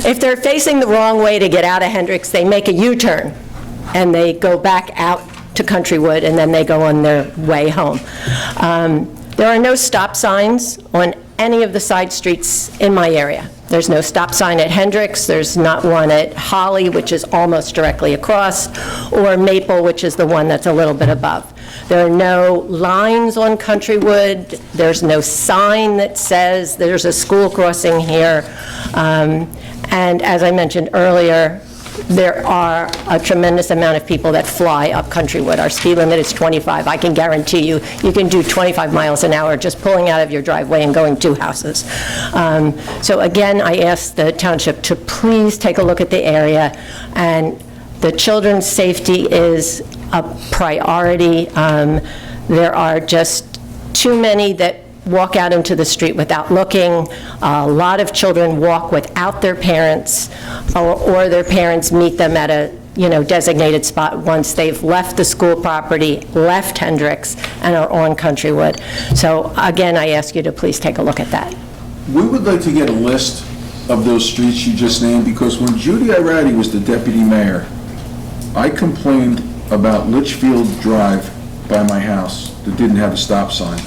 if they're facing the wrong way to get out of Hendricks, they make a U-turn, and they go back out to Countrywood, and then they go on their way home. There are no stop signs on any of the side streets in my area. There's no stop sign at Hendricks, there's not one at Holly, which is almost directly across, or Maple, which is the one that's a little bit above. There are no lines on Countrywood, there's no sign that says there's a school crossing here, and as I mentioned earlier, there are a tremendous amount of people that fly up Countrywood. Our speed limit is 25. I can guarantee you, you can do 25 miles an hour just pulling out of your driveway and going 2 houses. So again, I ask the township to please take a look at the area, and the children's safety is a priority. There are just too many that walk out into the street without looking. A lot of children walk without their parents, or their parents meet them at a designated spot once they've left the school property, left Hendricks, and are on Countrywood. So again, I ask you to please take a look at that. We would like to get a list of those streets you just named, because when Judy Irati was the deputy mayor, I complained about Litchfield Drive by my house that didn't have a stop sign.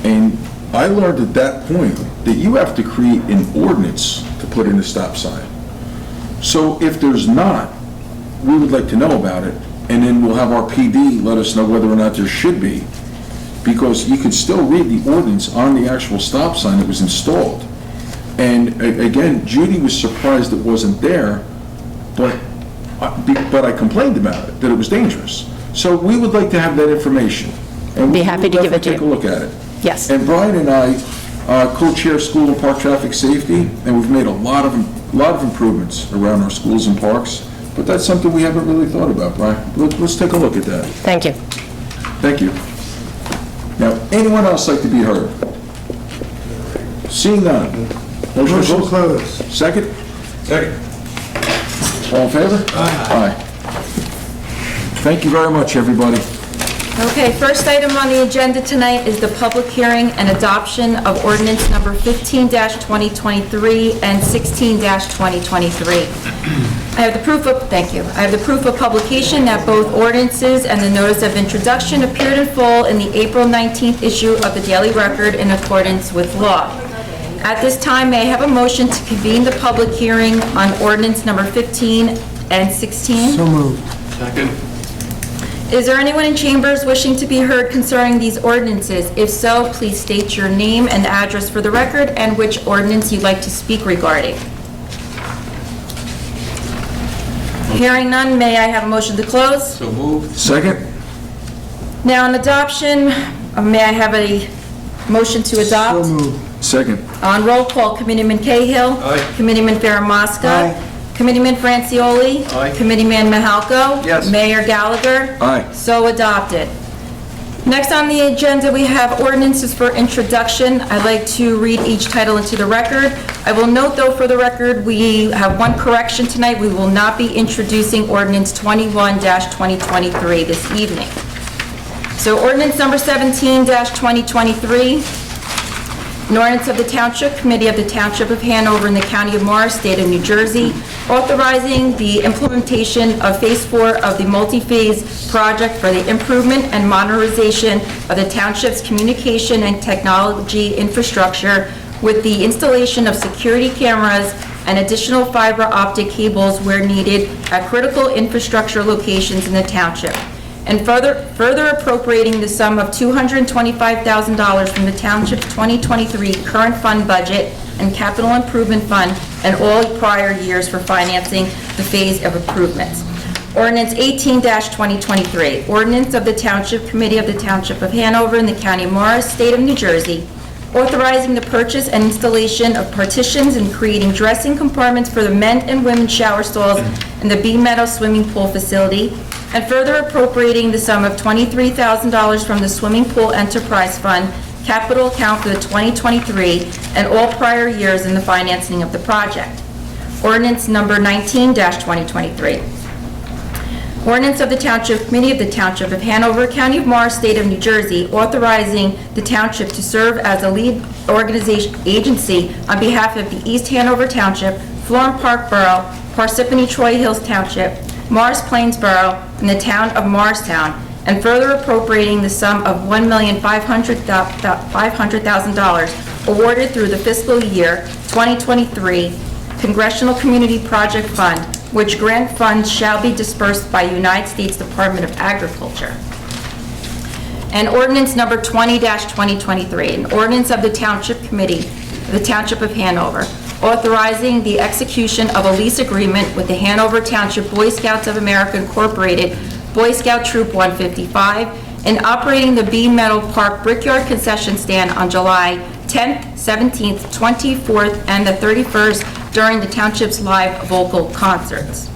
And I learned at that point that you have to create an ordinance to put in a stop sign. So if there's not, we would like to know about it, and then we'll have our PD let us know whether or not there should be, because you could still read the ordinance on the actual stop sign that was installed. And again, Judy was surprised it wasn't there, but I complained about it, that it was dangerous. So we would like to have that information. And be happy to give it to you. Take a look at it. Yes. And Brian and I co-chair school and park traffic safety, and we've made a lot of improvements around our schools and parks, but that's something we haven't really thought about, Brian. Let's take a look at that. Thank you. Thank you. Now, anyone else like to be heard? Seeing none. Motion closed. Second? Second. All in favor? Aye. Thank you very much, everybody. Okay, first item on the agenda tonight is the public hearing and adoption of ordinance number 15-2023 and 16-2023. I have the proof of, thank you. I have the proof of publication that both ordinances and the notice of introduction appeared in full in the April 19th issue of the Daily Record in accordance with law. At this time, may I have a motion to convene the public hearing on ordinance number 15 and 16? So moved. Second. Is there anyone in chambers wishing to be heard concerning these ordinances? If so, please state your name and address for the record and which ordinance you'd like to speak regarding. Hearing none, may I have a motion to close? So moved. Second? Now, on adoption, may I have a motion to adopt? So moved. Second. On roll call, Committeeman Cahill. Aye. Committeeman Faramasca. Committeeman Francioli. Aye. Committeeman Mahalko. Yes. Mayor Gallagher. Aye. So adopted. Next on the agenda, we have ordinances for introduction. I'd like to read each title into the record. I will note, though, for the record, we have one correction tonight. We will not be introducing ordinance 21-2023 this evening. So ordinance number 17-2023, an ordinance of the Township Committee of the Township of Hanover in the County of Morris, State of New Jersey, authorizing the implementation of Phase 4 of the multi-phase project for the improvement and modernization of the Township's communication and technology infrastructure with the installation of security cameras and additional fiber optic cables where needed at critical infrastructure locations in the Township, and further appropriating the sum of $225,000 from the Township's 2023 current fund budget and capital improvement fund and all prior years for financing the phase of improvements. Ordinance 18-2023, ordinance of the Township Committee of the Township of Hanover in the County of Morris, State of New Jersey, authorizing the purchase and installation of partitions and creating dressing compartments for the men and women's shower stalls in the Bee Meadow Swimming Pool facility, and further appropriating the sum of $23,000 from the Swimming Pool Enterprise Fund capital account for the 2023 and all prior years in the financing of the project. Ordinance number 19-2023. Ordinance of the Township Committee of the Township of Hanover, County of Morris, State of New Jersey, authorizing the Township to serve as a lead agency on behalf of the East Hanover Township, Florham Park Borough, Parsippany Troy Hills Township, Morris Plains Borough, and the Town of Morristown, and further appropriating the sum of $1,500,000 awarded through the fiscal year 2023 Congressional Community Project Fund, which grant funds shall be dispersed by United States Department of Agriculture. And ordinance number 20-2023, an ordinance of the Township Committee of the Township of Hanover, authorizing the execution of a lease agreement with the Hanover Township Boy Scouts of America Incorporated, Boy Scout Troop 155, and operating the Bee Meadow Park Brickyard Concession Stand on July 10th, 17th, 24th, and the 31st during the Township's live vocal concerts.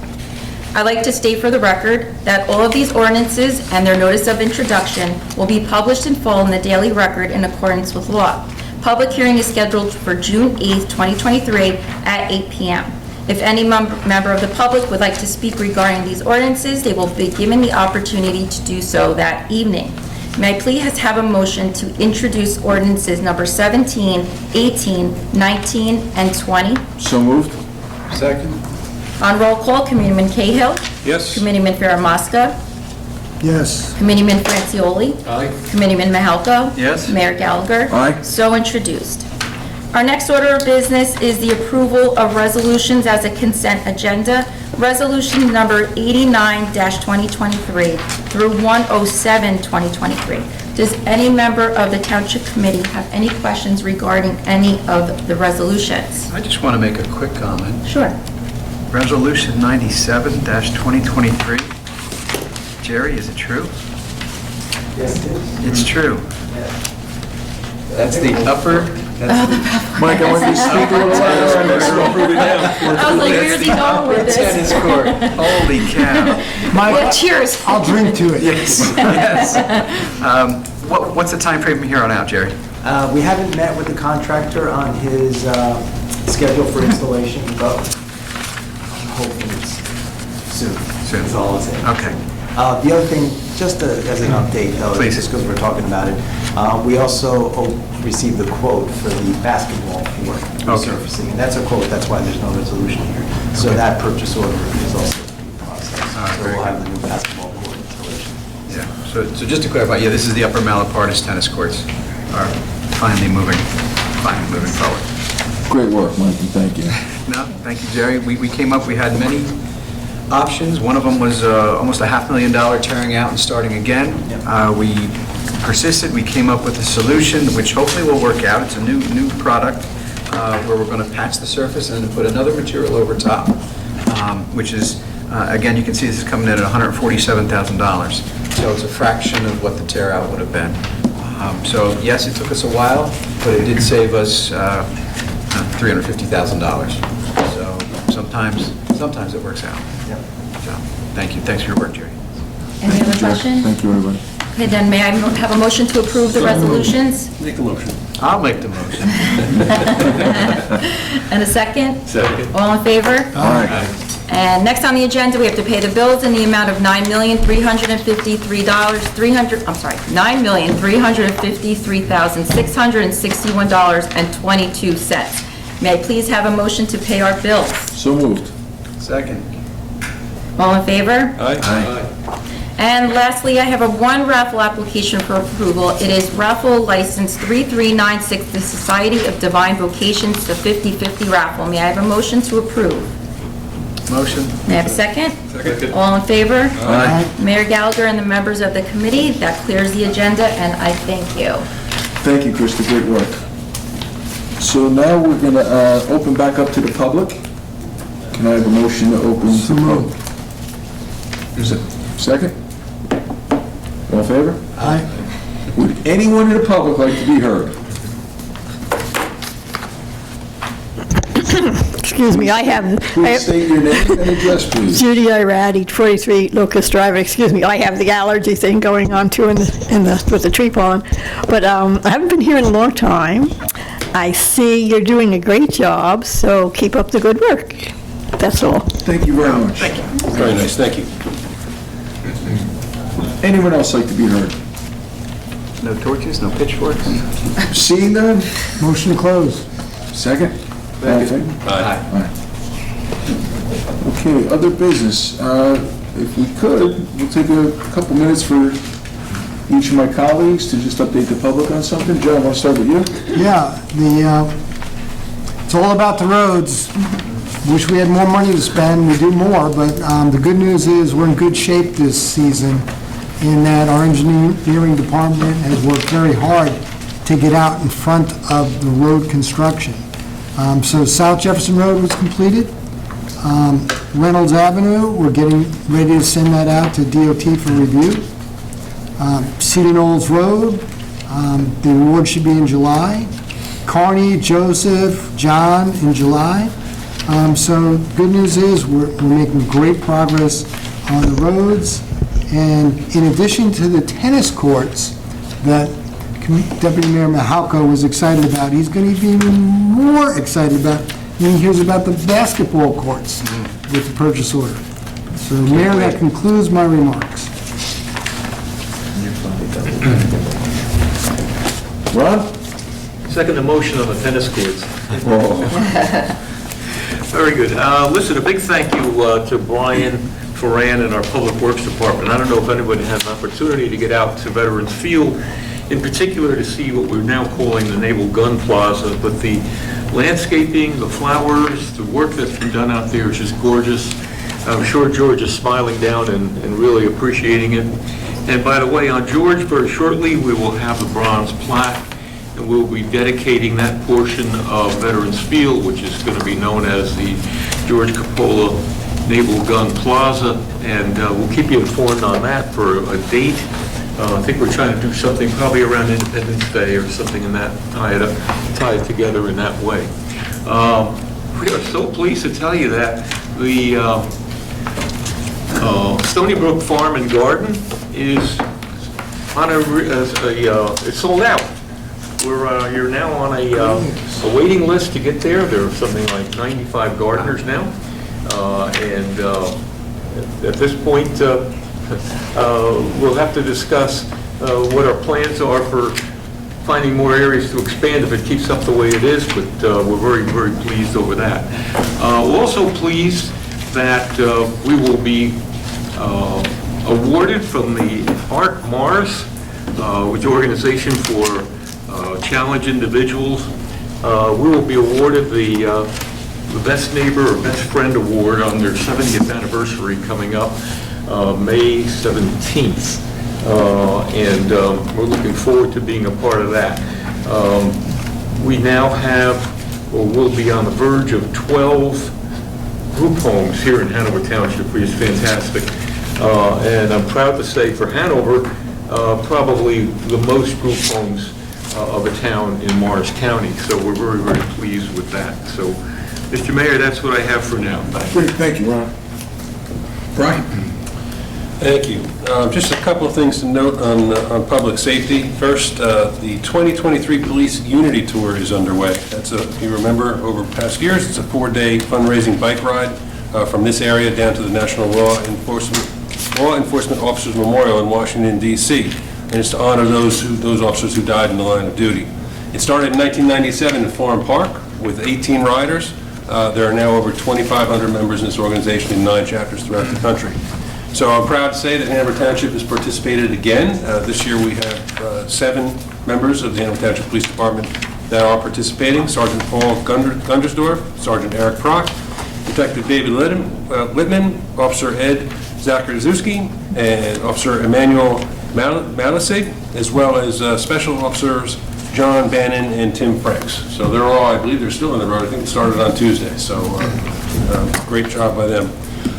I'd like to state for the record that all of these ordinances and their notice of introduction will be published in full in the Daily Record in accordance with law. Public hearing is scheduled for June 8th, 2023 at 8 p.m. If any member of the public would like to speak regarding these ordinances, they will be given the opportunity to do so that evening. May I please have a motion to introduce ordinances number 17, 18, 19, and 20? So moved. Second. On roll call, Committeeman Cahill. Yes. Committeeman Faramasca. Yes. Committeeman Francioli. Aye. Committeeman Mahalko. Yes. Mayor Gallagher. Aye. So introduced. Our next order of business is the approval of resolutions as a consent agenda. Resolution number 89-2023 through 107-2023. Does any member of the Township Committee have any questions regarding any of the resolutions? I just want to make a quick comment. Sure. Resolution 97-2023. Jerry, is it true? Yes, it is. It's true. That's the upper, Mike, I want you to speak a little louder. I was like, where's he going with this? tennis court. Holy cow. Well, cheers. I'll drink to it. Yes. What's the time frame from here on out, Jerry? We haven't met with the contractor on his schedule for installation, but hopefully it's soon. Soon. That's all I'll say. Okay. The other thing, just as an update, though, Please. just because we're talking about it, we also received the quote for the basketball court resurfacing, and that's a quote, that's why there's no resolution here. So that purchase order is also being processed. So we'll have the new basketball court installation. Yeah, so just to clarify, yeah, this is the upper Malapartis tennis courts are finally moving forward. Great work, Mike, and thank you. No, thank you, Jerry. We came up, we had many options. One of them was almost a $500,000 tearing out and starting again. We persisted, we came up with a solution, which hopefully will work out. It's a new product where we're going to patch the surface and then put another material over top, which is, again, you can see this is coming in at $147,000. So it's a fraction of what the tear out would have been. So yes, it took us a while, but it did save us $350,000. So sometimes it works out. So, thank you. Thanks for your work, Jerry. Any other questions? Thank you, everybody. Okay, then may I have a motion to approve the resolutions? Make a motion. I'll make the motion. And a second? Second. All in favor? Aye. And next on the agenda, we have to pay the bills in the amount of $9,353,661.22. May I please have a motion to pay our bills? So moved. Second. All in favor? Aye. And lastly, I have one raffle application for approval. It is raffle license 3396, the Society of Divine Vocations, the 50/50 raffle. May I have a motion to approve? Motion. May I have a second? Second. All in favor? Aye. Mayor Gallagher and the members of the committee, that clears the agenda, and I thank you. Thank you, Krista, great work. So now we're going to open back up to the public. Can I have a motion to open to the public? Is it second? All in favor? Aye. Would anyone in the public like to be heard? Excuse me, I have... Please state your name and address, please. Judy Iradi, 43 Locust Drive. Excuse me, I have the allergy thing going on too with the tree pollen. But I haven't been here in a long time. I see you're doing a great job, so keep up the good work. That's all. Thank you very much. Thank you. Very nice, thank you. Anyone else like to be heard? No torches, no pitchforks? Seeing none? Motion to close. Second? All in favor? Aye. Okay, other business. If we could, we'll take a couple minutes for each of my colleagues to just update the public on something. Joe, I want to start with you. Yeah, it's all about the roads. Wish we had more money to spend, we do more, but the good news is we're in good shape this season in that our engineering department has worked very hard to get out in front of the road construction. So South Jefferson Road was completed. Reynolds Avenue, we're getting ready to send that out to DOT for review. Cedar Knolls Road, the award should be in July. Kearney, Joseph, John in July. So good news is we're making great progress on the roads. And in addition to the tennis courts that Deputy Mayor Mahalko was excited about, he's going to be even more excited about when he hears about the basketball courts with the purchase order. So Mayor, that concludes my remarks. Ron? Second the motion on the tennis courts. Very good. Listen, a big thank you to Brian Ferran and our Public Works Department. I don't know if anybody had an opportunity to get out to Veterans Field, in particular to see what we're now calling the Naval Gun Plaza, but the landscaping, the flowers, the work that's been done out there is just gorgeous. I'm sure George is smiling down and really appreciating it. And by the way, on George, very shortly, we will have the bronze plaque, and we'll be dedicating that portion of Veterans Field, which is going to be known as the George Coppola Naval Gun Plaza, and we'll keep you informed on that for a date. I think we're trying to do something probably around Independence Day or something in that, tie it together in that way. We are so pleased to tell you that the Stony Brook Farm and Garden is on it's sold out. You're now on a waiting list to get there. There are something like 95 gardeners now, and at this point, we'll have to discuss what our plans are for finding more areas to expand if it keeps up the way it is, but we're very, very pleased over that. We're also pleased that we will be awarded from the Art Mars, which is the organization for challenge individuals. We will be awarded the Best Neighbor or Best Friend Award on their 70th anniversary coming up May 17th. And we're looking forward to being a part of that. We now have, or will be on the verge of 12 group homes here in Hanover Township, which is fantastic. And I'm proud to say for Hanover, probably the most group homes of a town in Morris County, so we're very, very pleased with that. So, Mr. Mayor, that's what I have for now. Great, thank you, Ron. Brian? Thank you. Just a couple of things to note on public safety. First, the 2023 Police Unity Tour is underway. That's if you remember, over past years, it's a 4-day fundraising bike ride from this area down to the National Law Enforcement Officers Memorial in Washington, D.C., and it's to honor those officers who died in the line of duty. It started in 1997 in Florham Park with 18 riders. There are now over 2,500 members in this organization in 9 chapters throughout the country. So I'm proud to say that Hanover Township has participated again. This year we have 7 members of the Hanover Township Police Department that are participating. Sergeant Paul Gundersdorf, Sergeant Eric Prock, Detective David Littman, Officer Ed Zakarzewski, and Officer Emmanuel Malisig, as well as Special Officers John Bannon and Tim Franks. So they're all, I believe they're still on the road. I think it started on Tuesday, so great job by them.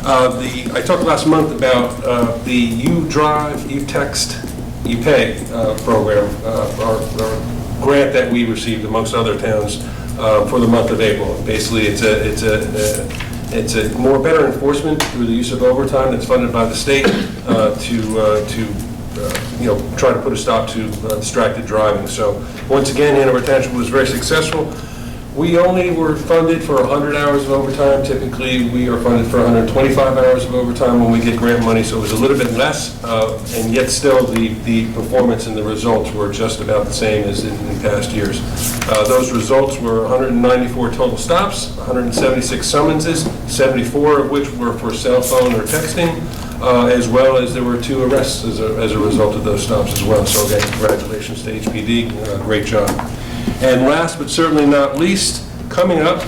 I talked last month about the You Drive, You Text, You Pay program, our grant that we received amongst other towns for the month of April. Basically, it's a more better enforcement through the use of overtime that's funded by the state to try to put a stop to distracted driving. So once again, Hanover Township was very successful. We only were funded for 100 hours of overtime. Typically, we are funded for 125 hours of overtime when we get grant money, so it was a little bit less, and yet still the performance and the results were just about the same as in past years. Those results were 194 total stops, 176 summonses, 74 of which were for cell phone or texting, as well as there were 2 arrests as a result of those stops as well. So again, congratulations to HPD, great job. And last but certainly not least, coming up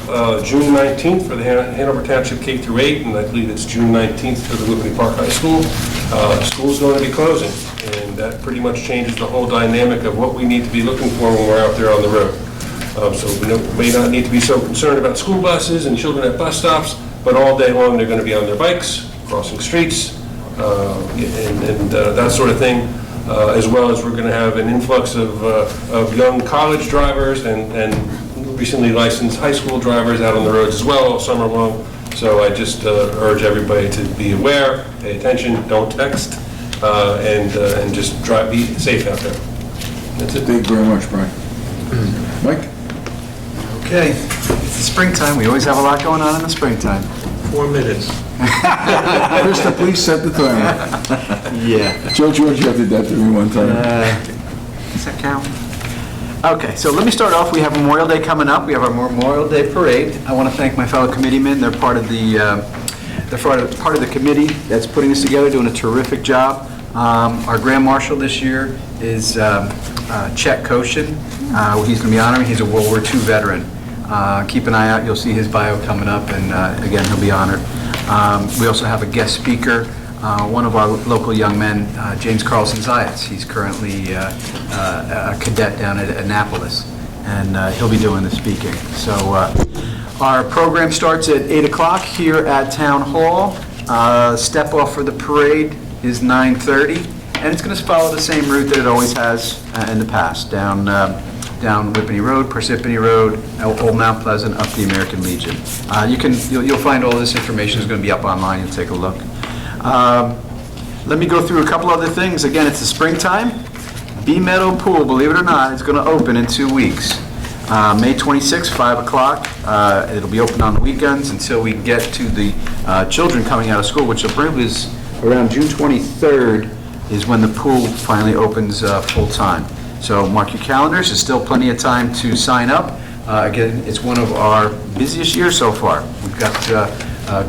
June 19th for the Hanover Township K-8, and I believe it's June 19th for the Whippany Park High School. School's going to be closing, and that pretty much changes the whole dynamic of what we need to be looking for when we're out there on the road. So we may not need to be so concerned about school buses and children at bus stops, but all day long they're going to be on their bikes, crossing streets, and that sort of thing. As well as we're going to have an influx of young college drivers and recently licensed high school drivers out on the roads as well all summer long. So I just urge everybody to be aware, pay attention, don't text, and just be safe out there. That's it. Thank you very much, Brian. Mike? Okay, it's the springtime. We always have a lot going on in the springtime. 4 minutes. Krista, please set the timer. Yeah. Joe Giorgio did that to me one time. Does that count? Okay, so let me start off. We have Memorial Day coming up. We have our Memorial Day Parade. I want to thank my fellow committeemen. They're part of the committee that's putting this together, doing a terrific job. Our Grand Marshal this year is Chet Koshin. He's going to be honoring. He's a World War II veteran. Keep an eye out. You'll see his bio coming up, and again, he'll be honored. We also have a guest speaker, one of our local young men, James Carlson Zayas. He's currently a cadet down at Annapolis, and he'll be doing the speaking. So our program starts at 8 o'clock here at Town Hall. Step off for the parade is 9:30, and it's going to follow the same route that it always has in the past, down Whippany Road, Parsippany Road, Old Mount Pleasant, up the American Legion. You'll find all this information is going to be up online. You'll take a look. Let me go through a couple other things. Again, it's the springtime. Bee Meadow Pool, believe it or not, is going to open in 2 weeks. May 26th, 5 o'clock. It'll be open on the weekends until we get to the children coming out of school, which apparently is around June 23rd is when the pool finally opens full-time. So mark your calendars. There's still plenty of time to sign up. Again, it's one of our busiest years so far. We've got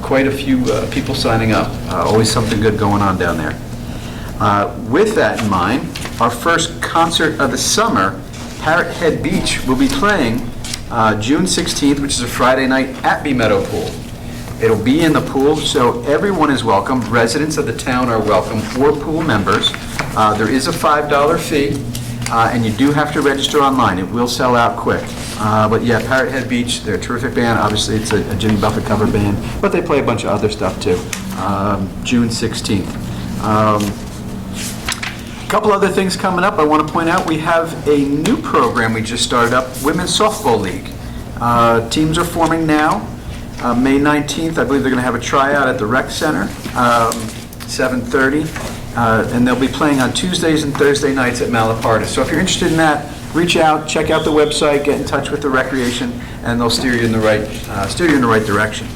quite a few people signing up. Always something good going on down there. With that in mind, our first concert of the summer, Parrot Head Beach, will be playing June 16th, which is a Friday night at Bee Meadow Pool. It'll be in the pool, so everyone is welcome. Residents of the town are welcome, or pool members. There is a $5 fee. And you do have to register online. It will sell out quick. But yeah, Parrot Head Beach, they're a terrific band. Obviously, it's a Jimmy Buffett cover band, but they play a bunch of other stuff too. June 16th. Couple other things coming up I want to point out. We have a new program we just started up, Women's Softball League. Teams are forming now. May 19th, I believe they're going to have a tryout at the rec center, 7:30. And they'll be playing on Tuesdays and Thursday nights at Malapartis. So if you're interested in that, reach out, check out the website, get in touch with the recreation, and they'll steer you in the right direction.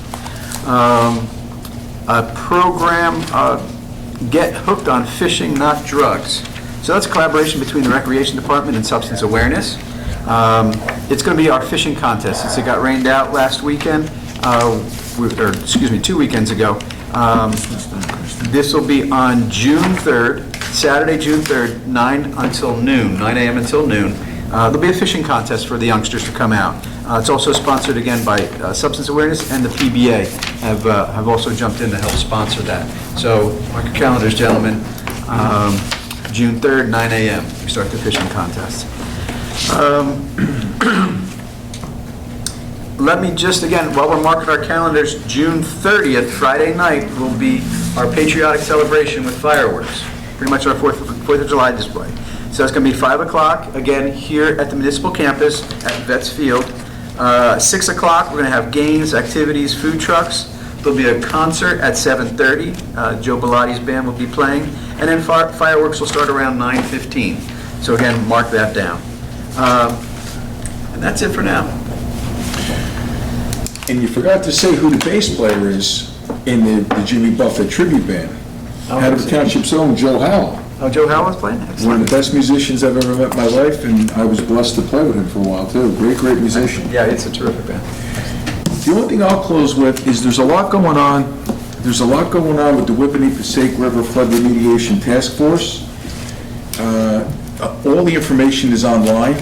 A program, Get Hooked on Fishing, Not Drugs. So that's a collaboration between the Recreation Department and Substance Awareness. It's going to be our fishing contest. Since it got rained out last weekend, 2 weekends ago. This will be on June 3rd, Saturday, June 3rd, 9 a.m. until noon. There'll be a fishing contest for the youngsters to come out. It's also sponsored again by Substance Awareness, and the PBA have also jumped in to help sponsor that. So mark your calendars, gentlemen. June 3rd, 9 a.m. We start the fishing contest. Let me just, again, while we're marking our calendars, June 30th, Friday night, will be our patriotic celebration with fireworks. Pretty much our 4th of July display. So it's going to be 5 o'clock, again, here at the municipal campus at Vets Field. 6 o'clock, we're going to have games, activities, food trucks. There'll be a concert at 7:30. Joe Bellatti's band will be playing. And then fireworks will start around 9:15. So again, mark that down. And that's it for now. And you forgot to say who the bass player is in the Jimmy Buffett tribute band. Hanover Township's own Joe Howell. Oh, Joe Howell's playing? Excellent. One of the best musicians I've ever met in my life, and I was blessed to play with him for a while, too. Great musician. Yeah, it's a terrific band. The only thing I'll close with is there's a lot going on. There's a lot going on with the Whippany-Passaic River Flood Remediation Task Force. All the information is online.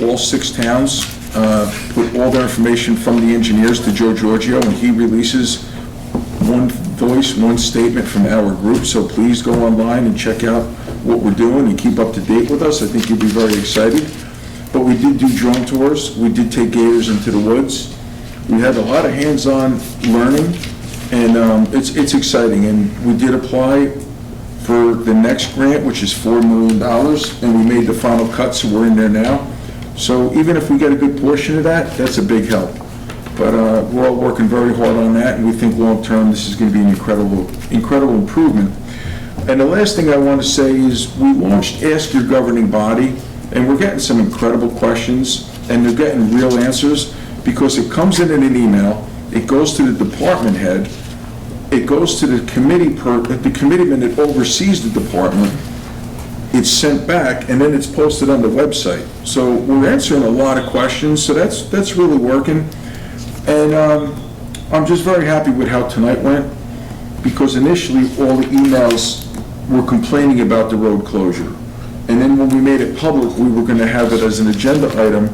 All 6 towns put all their information from the engineers to Joe Giorgio, and he releases one voice, one statement from our group. So please go online and check out what we're doing and keep up to date with us. I think you'll be very excited. But we did do drone tours. We did take gators into the woods. We had a lot of hands-on learning, and it's exciting. And we did apply for the next grant, which is $4 million, and we made the final cut, so we're in there now. So even if we get a good portion of that, that's a big help. But we're all working very hard on that, and we think long-term this is going to be an incredible improvement. And the last thing I want to say is we launched Ask Your Governing Body, and we're getting some incredible questions, and they're getting real answers, because it comes in an email, it goes to the department head, it goes to the committeeman that oversees the department, it's sent back, and then it's posted on the website. So we're answering a lot of questions, so that's really working. And I'm just very happy with how tonight went, because initially all the emails were complaining about the road closure. And then when we made it public, we were going to have it as an agenda item.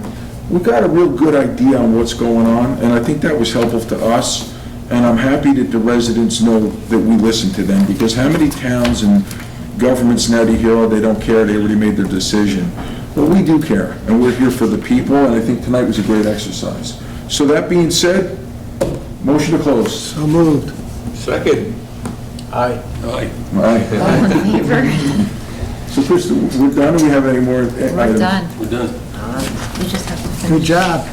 We got a real good idea on what's going on, and I think that was helpful to us. And I'm happy that the residents know that we listen to them, because how many towns and governments now do you hear, oh, they don't care, they already made their decision. Well, we do care, and we're here for the people, and I think tonight was a great exercise. So that being said, motion to close. So moved. Second. Aye. Aye. All in favor? So Krista, we're done, or we have any more items? We're done. We're done. We just have to finish. Good job.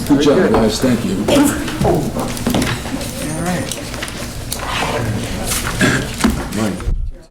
Good job, guys, thank you.